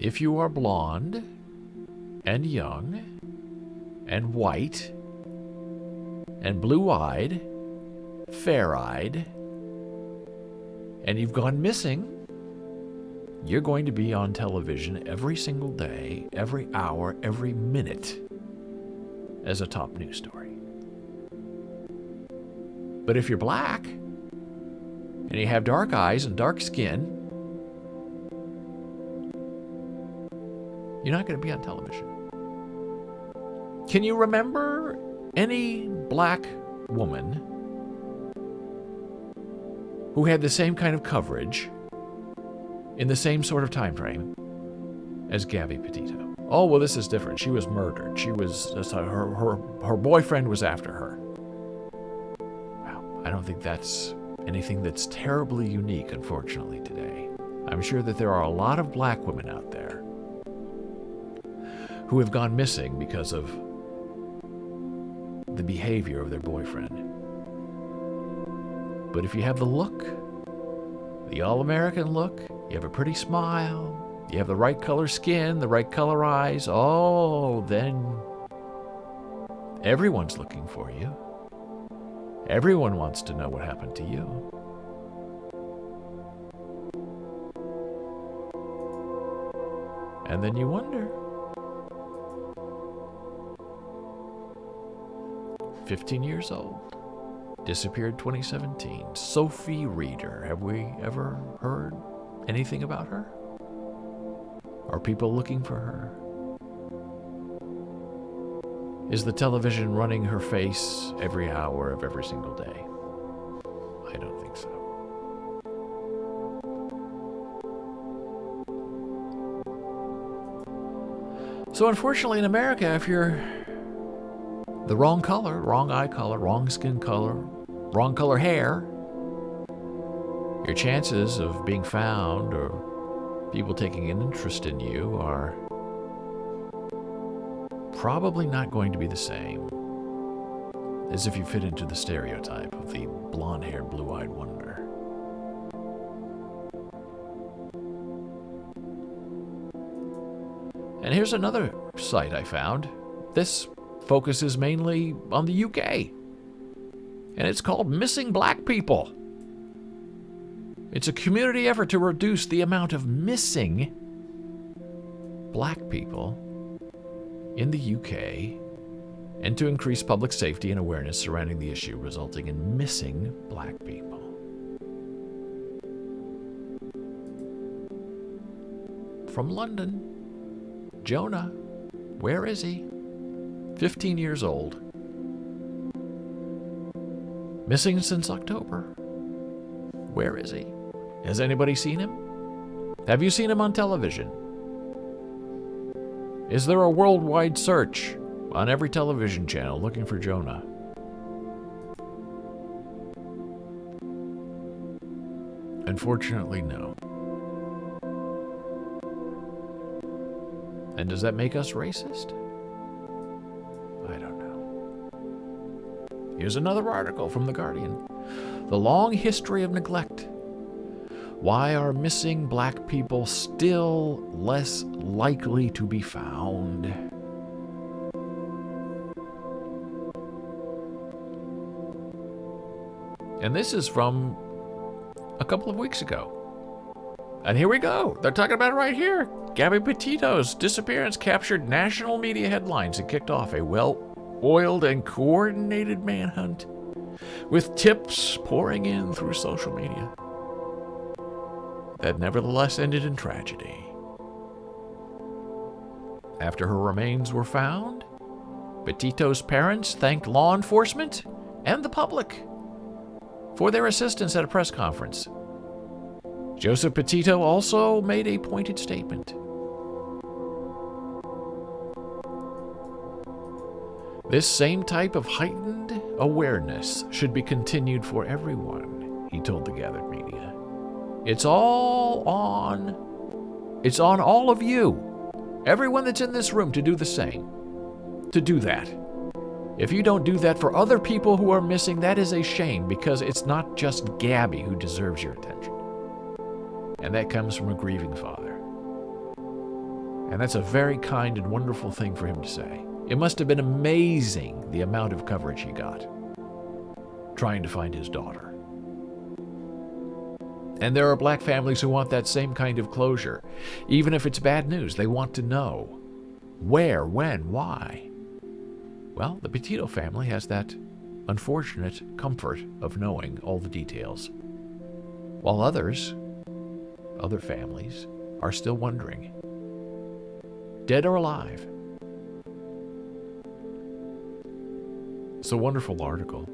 If you are blonde and young and white and blue-eyed, fair-eyed, and you've gone missing, you're going to be on television every single day, every hour, every minute as a top news story. But if you're black and you have dark eyes and dark skin, you're not going to be on television. Can you remember any black woman who had the same kind of coverage in the same sort of time frame as Gabby Petito? Oh, well, this is different. She was murdered. Her boyfriend was after her. Well, I don't think that's anything that's terribly unique, unfortunately, today. I'm sure that there are a lot of black women out there who have gone missing because of the behavior of their boyfriend. But if you have the look, the all-American look, you have a pretty smile, you have the right color skin, the right color eyes, oh, then everyone's looking for you. Everyone wants to know what happened to you. And then you wonder. 15 years old. Disappeared 2017. Sophie Reeder. Have we ever heard anything about her? Are people looking for her? Is the television running her face every hour of every single day? So unfortunately in America, if you're the wrong color, wrong eye color, wrong skin color, wrong color hair, your chances of being found or people taking an interest in you are probably not going to be the same as if you fit into the stereotype of the blonde-haired, blue-eyed wonder. And here's another site I found. This focuses mainly on the UK. And it's called Missing Black People. It's a community effort to reduce the amount of missing black people in the UK and to increase public safety and awareness surrounding the issue resulting in missing black people. From London, Jonah, where is he? 15 years old. Missing since October. Where is he? Has anybody seen him? Have you seen him on television? Is there a worldwide search on every television channel looking for Jonah? Unfortunately, no. And does that make us racist? I don't know. Here's another article from The Guardian. The long history of neglect. Why are missing black people still less likely to be found? And this is from a couple of weeks ago. And here we go. They're talking about it right here. Gabby Petito's disappearance captured national media headlines and kicked off a well-oiled and coordinated manhunt with tips pouring in through social media that nevertheless ended in tragedy. After her remains were found, Petito's parents thanked law enforcement and the public for their assistance at a press conference. Joseph Petito also made a pointed statement. This same type of heightened awareness should be continued for everyone, he told the gathered media. It's on all of you, everyone that's in this room, to do the same, to do that. If you don't do that for other people who are missing, that is a shame, because it's not just Gabby who deserves your attention. And that comes from a grieving father. And that's a very kind and wonderful thing for him to say. It must have been amazing the amount of coverage he got trying to find his daughter. And there are black families who want that same kind of closure. Even if it's bad news, they want to know where, when, why. Well, the Petito family has that unfortunate comfort of knowing all the details, while other families are still wondering, dead or alive. It's a wonderful article.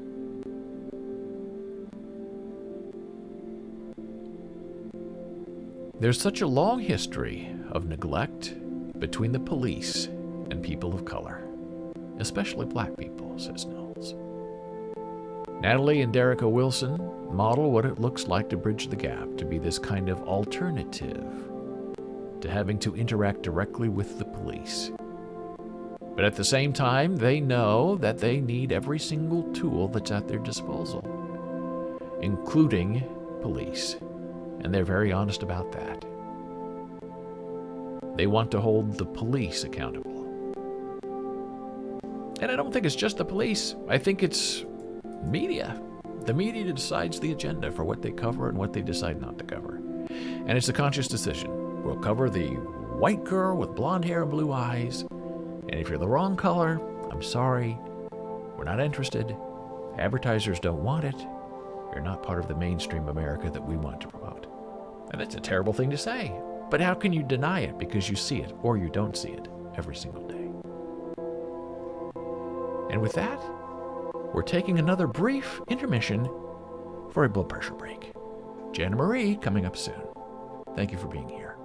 There's such a long history of neglect between the police and people of color, especially black people, says Knowles. Natalie and Derricka Wilson model what it looks like to bridge the gap, to be this kind of alternative to having to interact directly with the police. But at the same time, they know that they need every single tool that's at their disposal, including police. And they're very honest about that. They want to hold the police accountable. And I don't think it's just the police. I think it's media. The media decides the agenda for what they cover and what they decide not to cover. And it's a conscious decision. We'll cover the white girl with blonde hair and blue eyes. And if you're the wrong color, I'm sorry. We're not interested. Advertisers don't want it. You're not part of the mainstream America that we want to promote. And that's a terrible thing to say. But how can you deny it because you see it or you don't see it every single day? And with that, we're taking another brief intermission for a blood pressure break. Janna Marie coming up soon. Thank you for being here.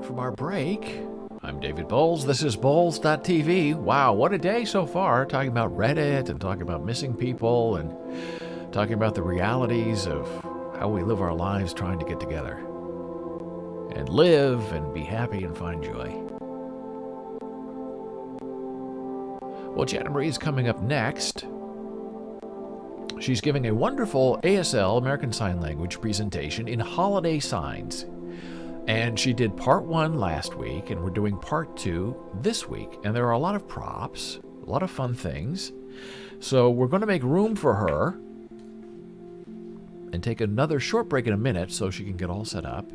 back from our break. I'm David Boles. This is Boles.tv. Wow, what a day so far, talking about Reddit and talking about missing people and talking about the realities of how we live our lives trying to get together and live and be happy and find joy. Well, Janna Marie is coming up next. She's giving a wonderful ASL, American Sign Language, presentation in holiday signs. And she did part 1 last week, and we're doing part 2 this week. And there are a lot of props, a lot of fun things. So we're going to make room for her and take another short break in a minute so she can get all set up.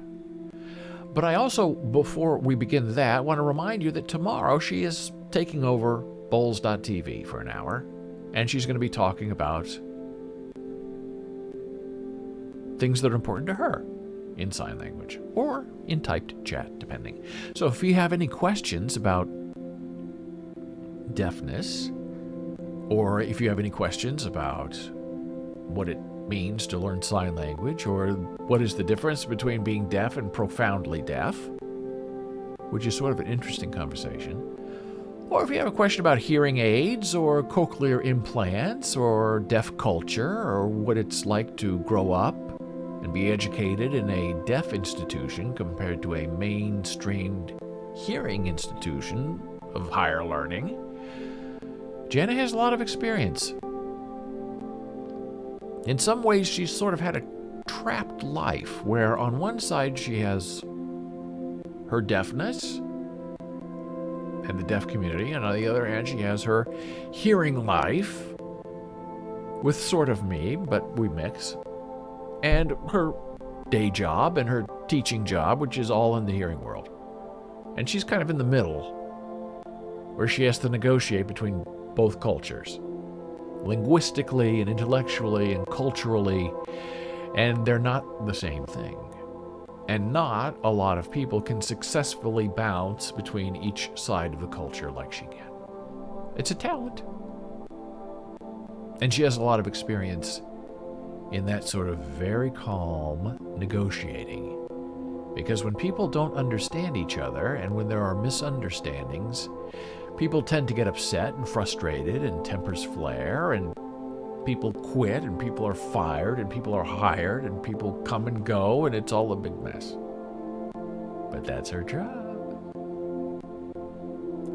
But I also, before we begin that, want to remind you that tomorrow she is taking over Boles.tv for an hour. And she's going to be talking about things that are important to her in sign language or in typed chat, depending. So if you have any questions about deafness, or if you have any questions about what it means to learn sign language, or what is the difference between being deaf and profoundly deaf, which is sort of an interesting conversation, or if you have a question about hearing aids or cochlear implants or deaf culture or what it's like to grow up and be educated in a deaf institution compared to a mainstreamed hearing institution of higher learning, Janna has a lot of experience. In some ways, she's sort of had a trapped life where on one side she has her deafness and the deaf community, and on the other hand she has her hearing life with sort of me, but we mix, and her day job and her teaching job, which is all in the hearing world. And she's kind of in the middle, where she has to negotiate between both cultures, linguistically and intellectually and culturally, and they're not the same thing. And not a lot of people can successfully bounce between each side of the culture like she can. It's a talent. And she has a lot of experience in that sort of very calm negotiating. Because when people don't understand each other and when there are misunderstandings, people tend to get upset and frustrated and tempers flare and people quit and people are fired and people are hired and people come and go and it's all a big mess. But that's her job.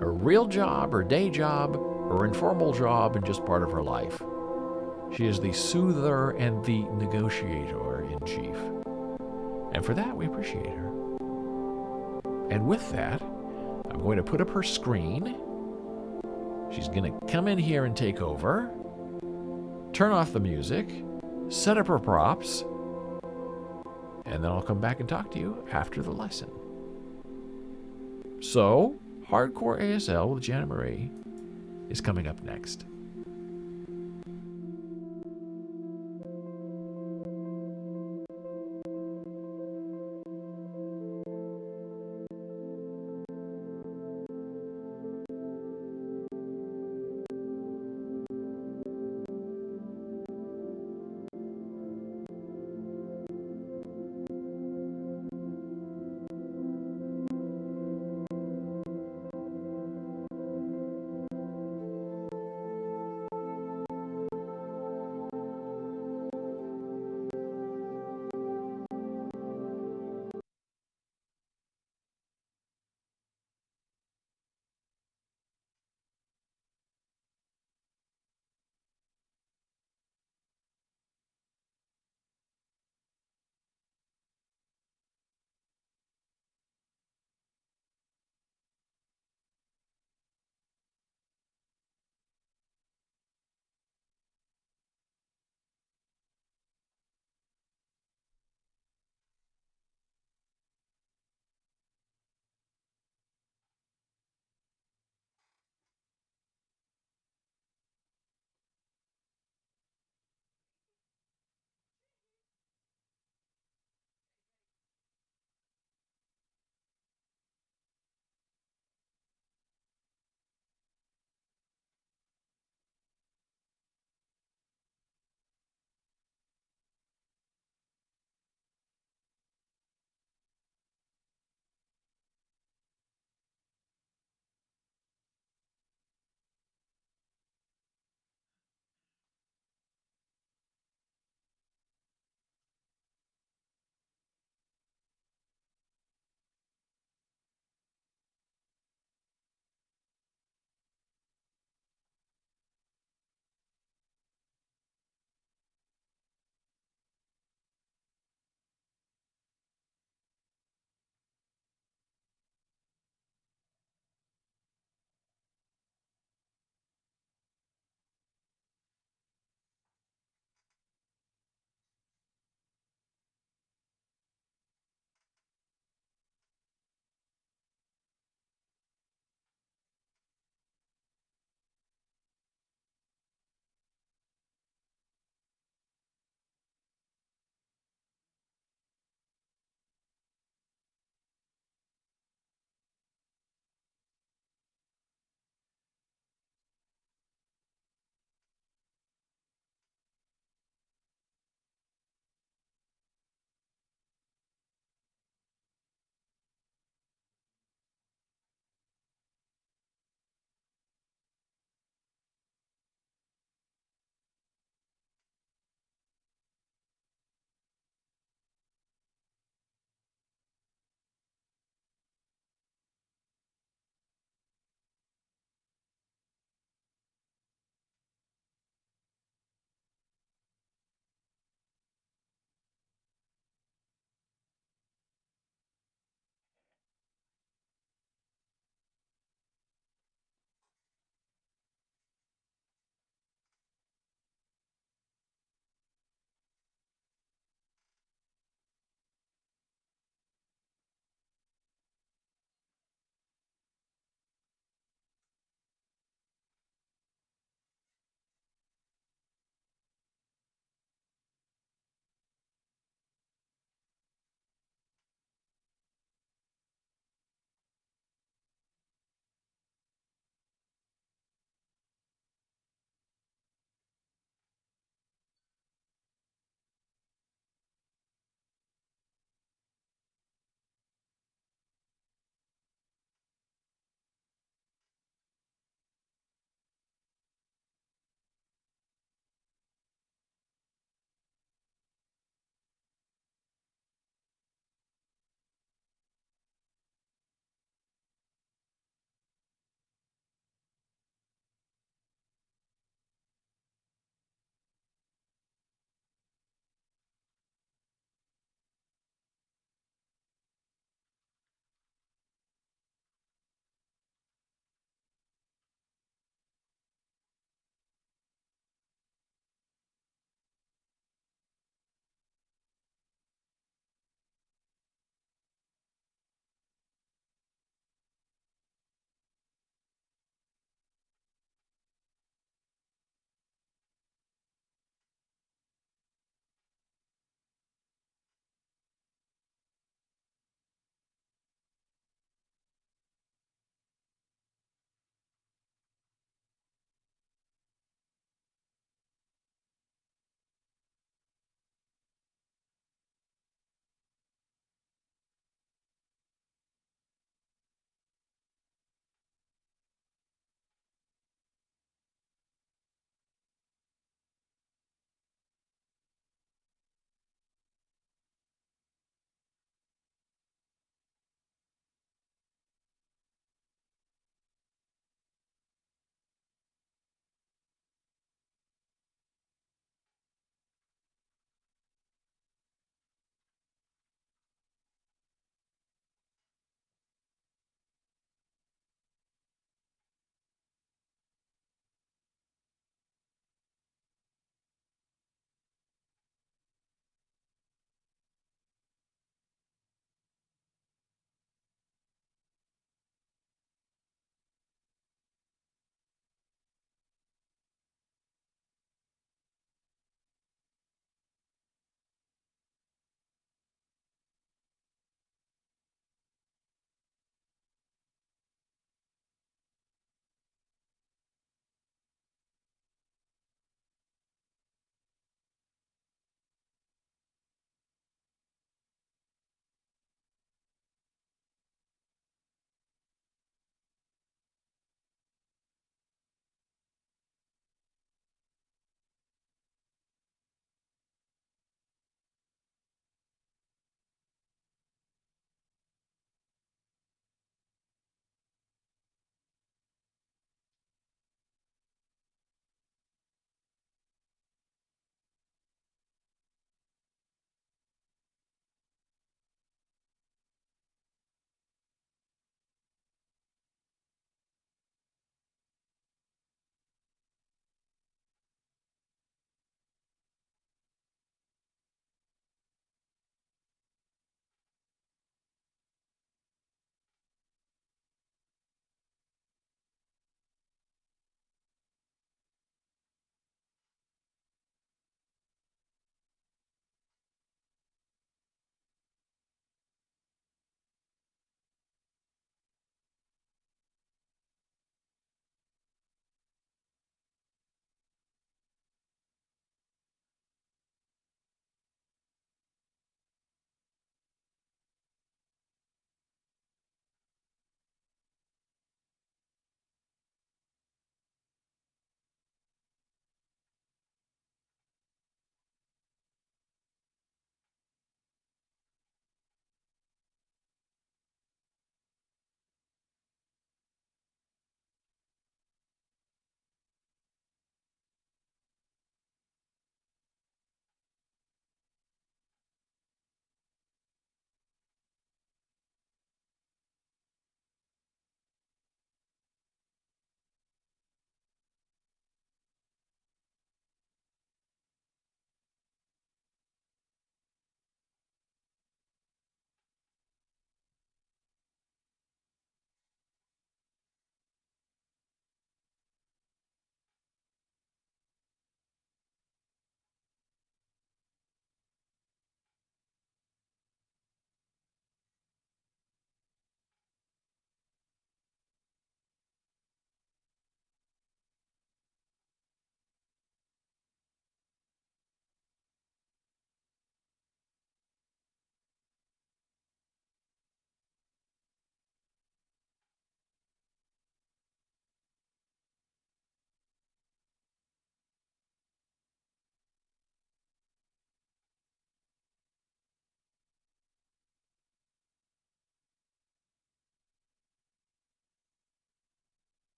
Her real job, her day job, her informal job, and just part of her life. She is the soother and the negotiator in chief. And for that, we appreciate her. And with that, I'm going to put up her screen. She's going to come in here and take over, turn off the music, set up her props, and then I'll come back and talk to you after the lesson. So, Hardcore ASL with Janna Marie is coming up next.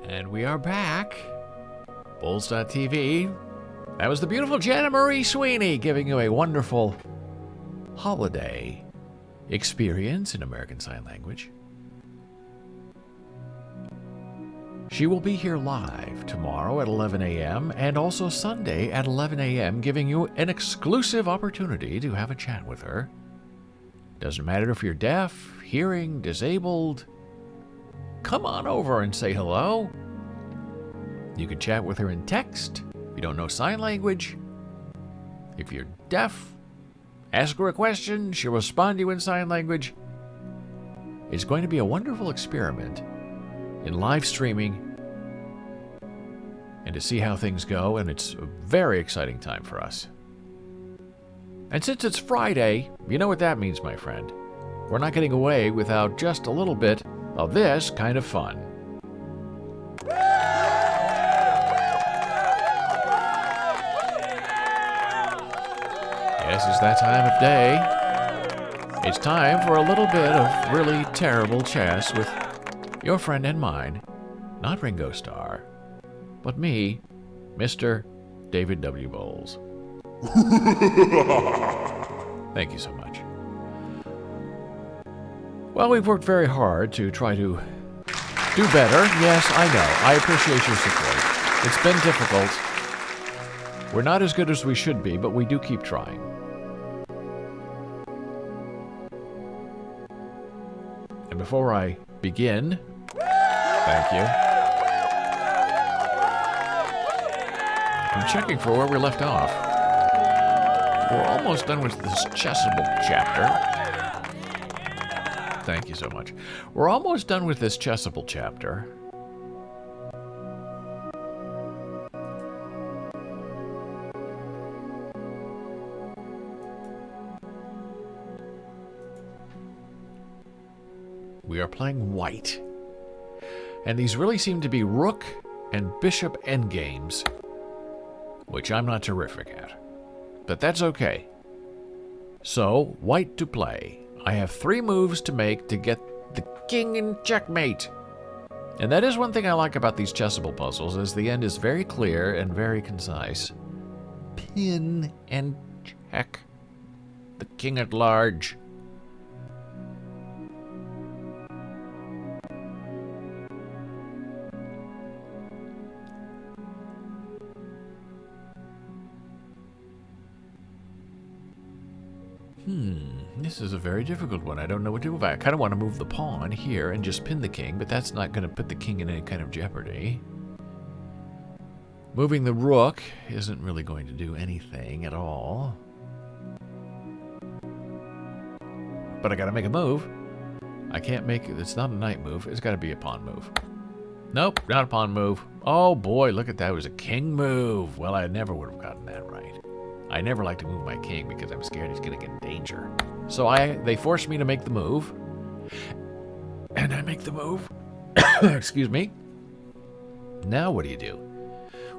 And we are back. Boles.tv. That was the beautiful Janna Sweenie giving you a wonderful holiday experience in American Sign Language. She will be here live tomorrow at 11 a.m. and also Sunday at 11 a.m., giving you an exclusive opportunity to have a chat with her. Doesn't matter if you're deaf, hearing, disabled. Come on over and say hello. You can chat with her in text if you don't know sign language. If you're deaf, ask her a question. She'll respond to you in sign language. It's going to be a wonderful experiment in live streaming and to see how things go, and it's a very exciting time for us. And since it's Friday, you know what that means, my friend. We're not getting away without just a little bit of this kind of fun. Yes, it's that time of day. It's time for a little bit of really terrible chess with your friend and mine, not Ringo Starr, but me, Mr. David W. Boles. Thank you so much. Well, we've worked very hard to try to do better. Yes, I know. I appreciate your support. It's been difficult. We're not as good as we should be, but we do keep trying. And before I begin, thank you. I'm checking for where we left off. We're almost done with this chessable chapter. Thank you so much. We're almost done with this chessable chapter. We are playing white. And these really seem to be rook and bishop endgames, which I'm not terrific at. But that's okay. So, white to play. I have 3 moves to make to get the king in checkmate. And that is one thing I like about these chessable puzzles, is the end is very clear and very concise. Pin and check. The king at large. This is a very difficult one. I don't know what to do. I kind of want to move the pawn here and just pin the king, but that's not going to put the king in any kind of jeopardy. Moving the rook isn't really going to do anything at all. But I got to make a move. I can't make it. It's not a knight move. It's got to be a pawn move. Nope, not a pawn move. Oh boy, look at that. It was a king move. Well, I never would have gotten that right. I never like to move my king because I'm scared he's going to get in danger. So they forced me to make the move. And I make the move. Excuse me. Now what do?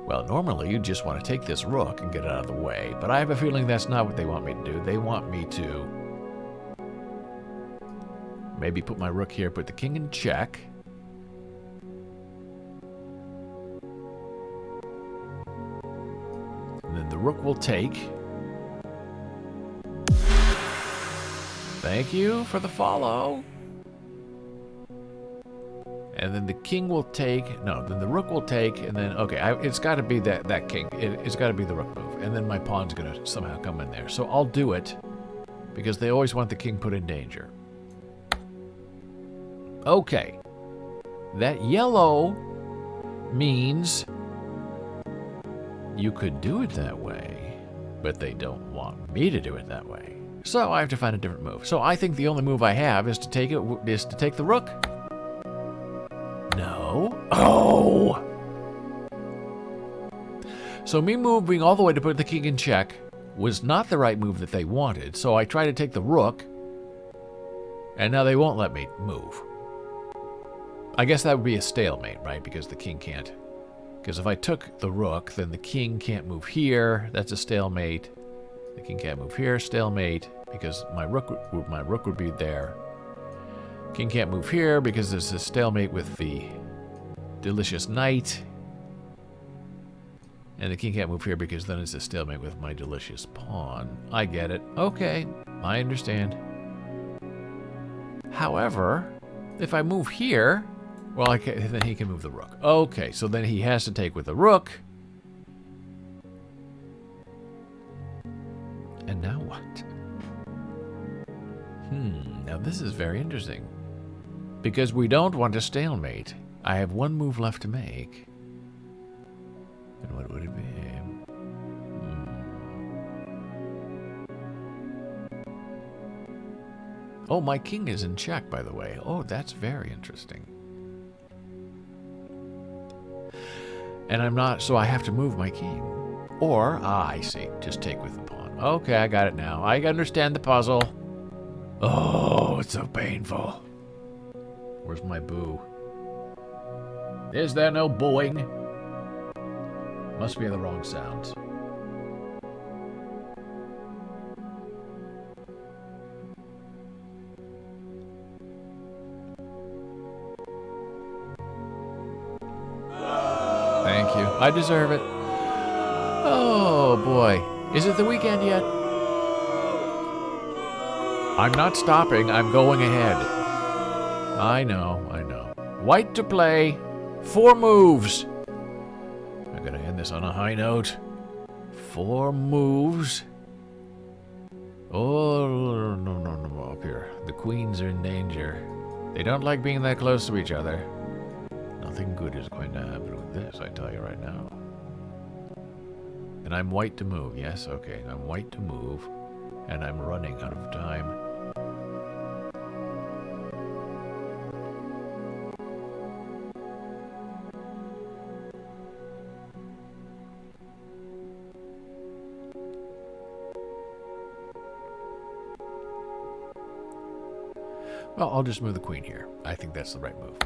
Well, normally you just want to take this rook and get it out of the way. But I have a feeling that's not what they want me to do. They want me to maybe put my rook here, put the king in check. And then the rook will take. Thank you for the follow. And then the king will take. No, then the rook will take, and then okay, it's got to be that king. It's got to be the rook move, and then my pawn's gonna somehow come in there. So I'll do it because they always want the king put in danger. Okay, that yellow means you could do it that way, but they don't want me to do it that way. So I have to find a different move. So I think the only move I have is to take the rook. No. Oh! So me moving all the way to put the king in check was not the right move that they wanted. So I try to take the rook, and now they won't let me move. I guess that would be a stalemate, right? Because the king can't. Because if I took the rook, then the king can't move here. That's a stalemate. The king can't move here. Stalemate. Because my rook would be there. King can't move here because there's a stalemate with the delicious knight. And the king can't move here because then it's a stalemate with my delicious pawn. I get it. Okay, I understand. However, if I move here, well, then he can move the rook. Okay, so then he has to take with the rook. And now what? Now this is very interesting. Because we don't want a stalemate. I have one move left to make. And what would it be? Oh, my king is in check, by the way. Oh, that's very interesting. And I'm not, so I have to move my king. Or, I see, just take with the pawn. Okay, I got it now. I understand the puzzle. Oh, it's so painful. Where's my boo? Is there no booing? Must be the wrong sounds. Thank you. I deserve it. Oh, boy. Is it the weekend yet? I'm not stopping. I'm going ahead. I know, I know. White to play. 4 moves. I'm going to end this on a high note. 4 moves. Oh, no, up here. The queens are in danger. They don't like being that close to each other. Nothing good is going to happen with this, I tell you right now. And I'm white to move. Yes, okay. I'm white to move. And I'm running out of time. Well, I'll just move the queen here. I think that's the right move.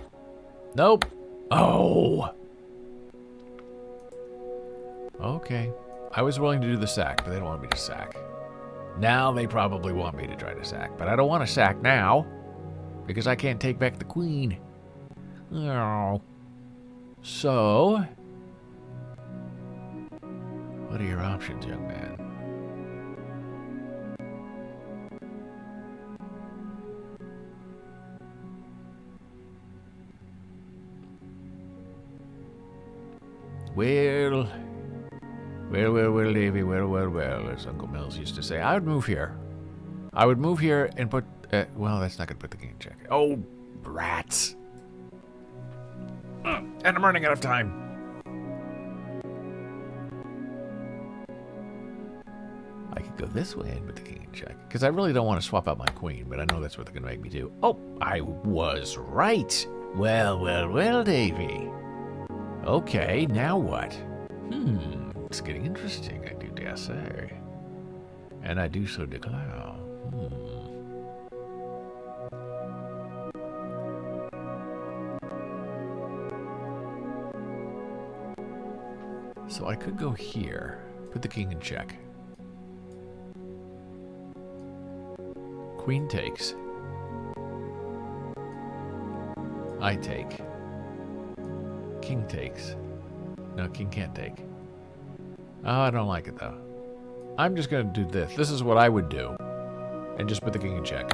Nope. Oh! Okay. I was willing to do the sack, but they don't want me to sack. Now they probably want me to try to sack, but I don't want to sack now because I can't take back the queen. Oh. So, what are your options, young man? Well, Davy, well, as Uncle Mills used to say. I would move here. I would move here and put, well, that's not going to put the king in check. Oh, rats. And I'm running out of time. I could go this way and put the king in check. Because I really don't want to swap out my queen, but I know that's what they're going to make me do. Oh, I was right. Well, Davy. Okay, now what? It's getting interesting, I do dare say. And I do so declare. So I could go here, put the king in check. Queen takes. I take. King takes. No, king can't take. Oh, I don't like it, though. I'm just going to do this. This is what I would do. And just put the king in check.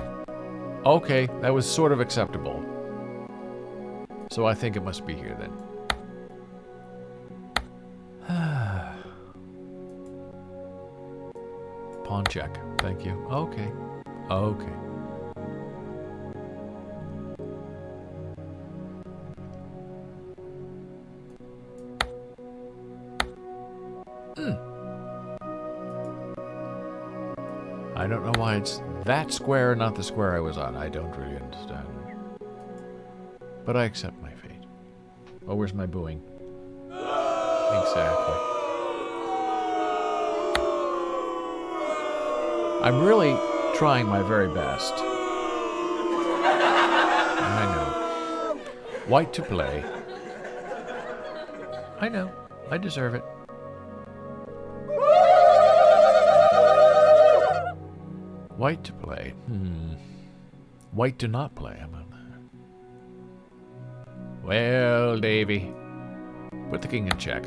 Okay, that was sort of acceptable. So I think it must be here, then. Pawn check. Thank you. Okay. Okay. I don't know why it's that square, not the square I was on. I don't really understand. But I accept my fate. Oh, where's my booing? Exactly. I'm really trying my very best. I know. White to play. I know. I deserve it. White to play. White to not play. How about Well, Davy. Put the king in check.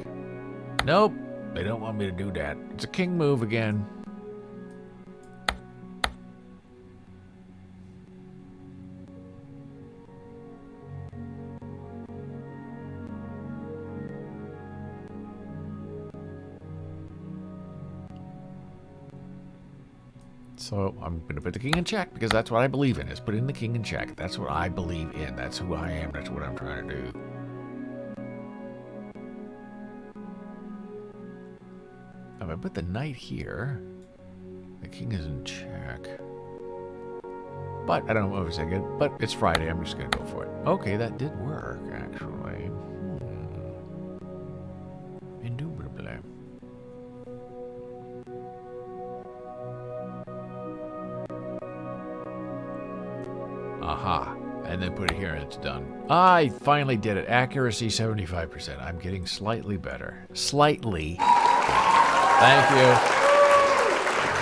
Nope. They don't want me to do that. It's a king move again. So I'm going to put the king in check because that's what I believe in, is putting the king in check. That's what I believe in. That's who I am. That's what I'm trying to do. If I put the knight here, the king is in check. But I don't know if it's that good. But it's Friday. I'm just going to go for it. Okay, that did work, actually. Indubitably. Aha. And then put it here and it's done. I finally did it. Accuracy 75%. I'm getting slightly better. Slightly. Thank you.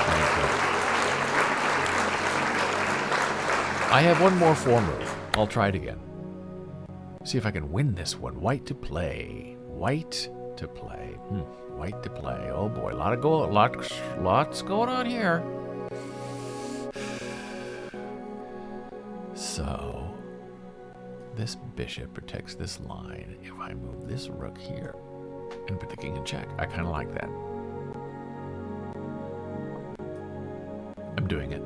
Thank you. I have one more 4 move. I'll try it again. See if I can win this one. White to play. White to play. White to play. Oh boy, lots going on here. So, this bishop protects this line. If I move this rook here and put the king in check, I kind of like that. I'm doing it.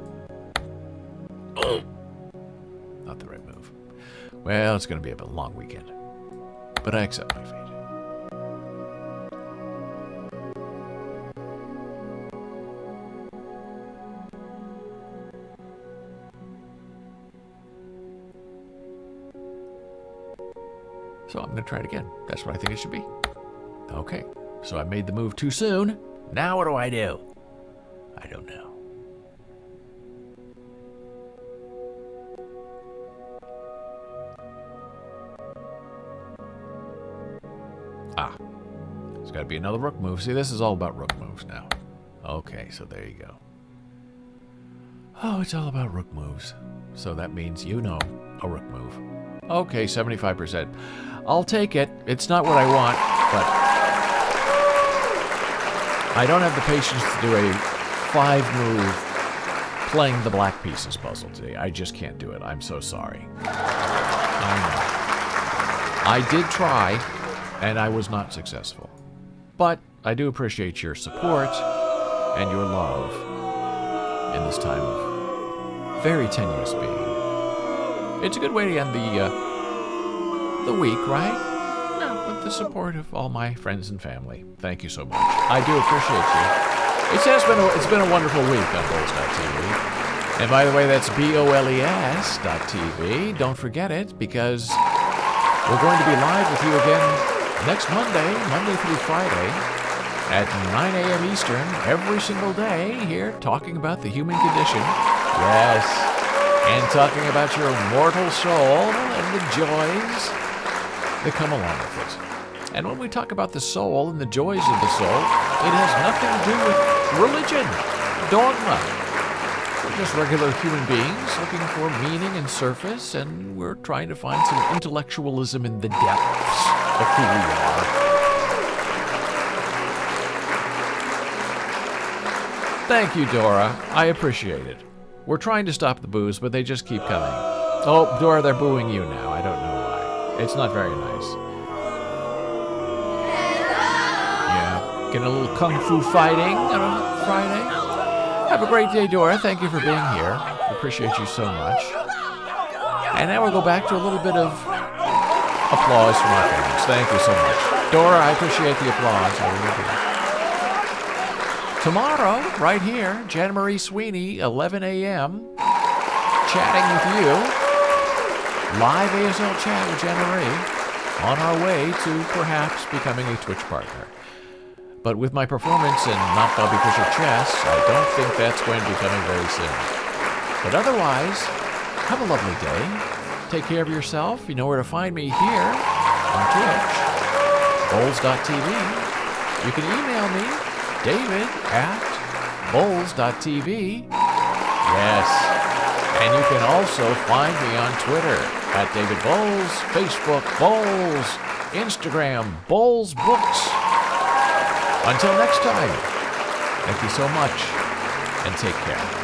Not the right move. Well, it's going to be a long weekend. But I accept my fate. So I'm going to try it again. That's what I think it should be. Okay. So I made the move too soon. Now what do? I don't know. There's got to be another rook move. See, this is all about rook moves now. Okay, so there you go. Oh, it's all about rook moves. So that means, a rook move. Okay, 75%. I'll take it. It's not what I want, but I don't have the patience to do a 5-move playing the black pieces puzzle today. I just can't do it. I'm so sorry. I know. I did try, and I was not successful. But I do appreciate your support and your love in this time of very tenuous being. It's a good way to end the week, right? Yeah, with the support of all my friends and family. Thank you so much. I do appreciate you. It's been a wonderful week on Boles.tv. And by the way, that's BOLES.tv. Don't forget it, because we're going to be live with you again next Monday through Friday, at 9 a.m. Eastern, every single day here, talking about the human condition. Yes, and talking about your mortal soul and the joys that come along with it. And when we talk about the soul and the joys of the soul, it has nothing to do with religion, dogma. We're just regular human beings looking for meaning and surface, and we're trying to find some intellectualism in the depths of who we are. Thank you, Dora. I appreciate it. We're trying to stop the boos, but they just keep coming. Oh, Dora, they're booing you now. I don't know why. It's not very nice. Yeah, getting a little kung fu fighting on a Friday. Have a great day, Dora. Thank you for being here. I appreciate you so much. And now we'll go back to a little bit of applause from our fans. Thank you so much. Dora, I appreciate the applause. I really do. Tomorrow, right here, Janna Sweenie, 11 a.m., chatting with you. Live ASL chat with Janna, on our way to perhaps becoming a Twitch partner. But with my performance in Not Bobby Fischer Chess, I don't think that's going to be coming very soon. But otherwise, have a lovely day. Take care of yourself. You know where to find me here on Twitch, Boles.tv. You can email me, David@Boles.tv. Yes. And you can also find me on Twitter at David Boles, Facebook Boles, Instagram Boles Books. Until next time, thank you so much and take care.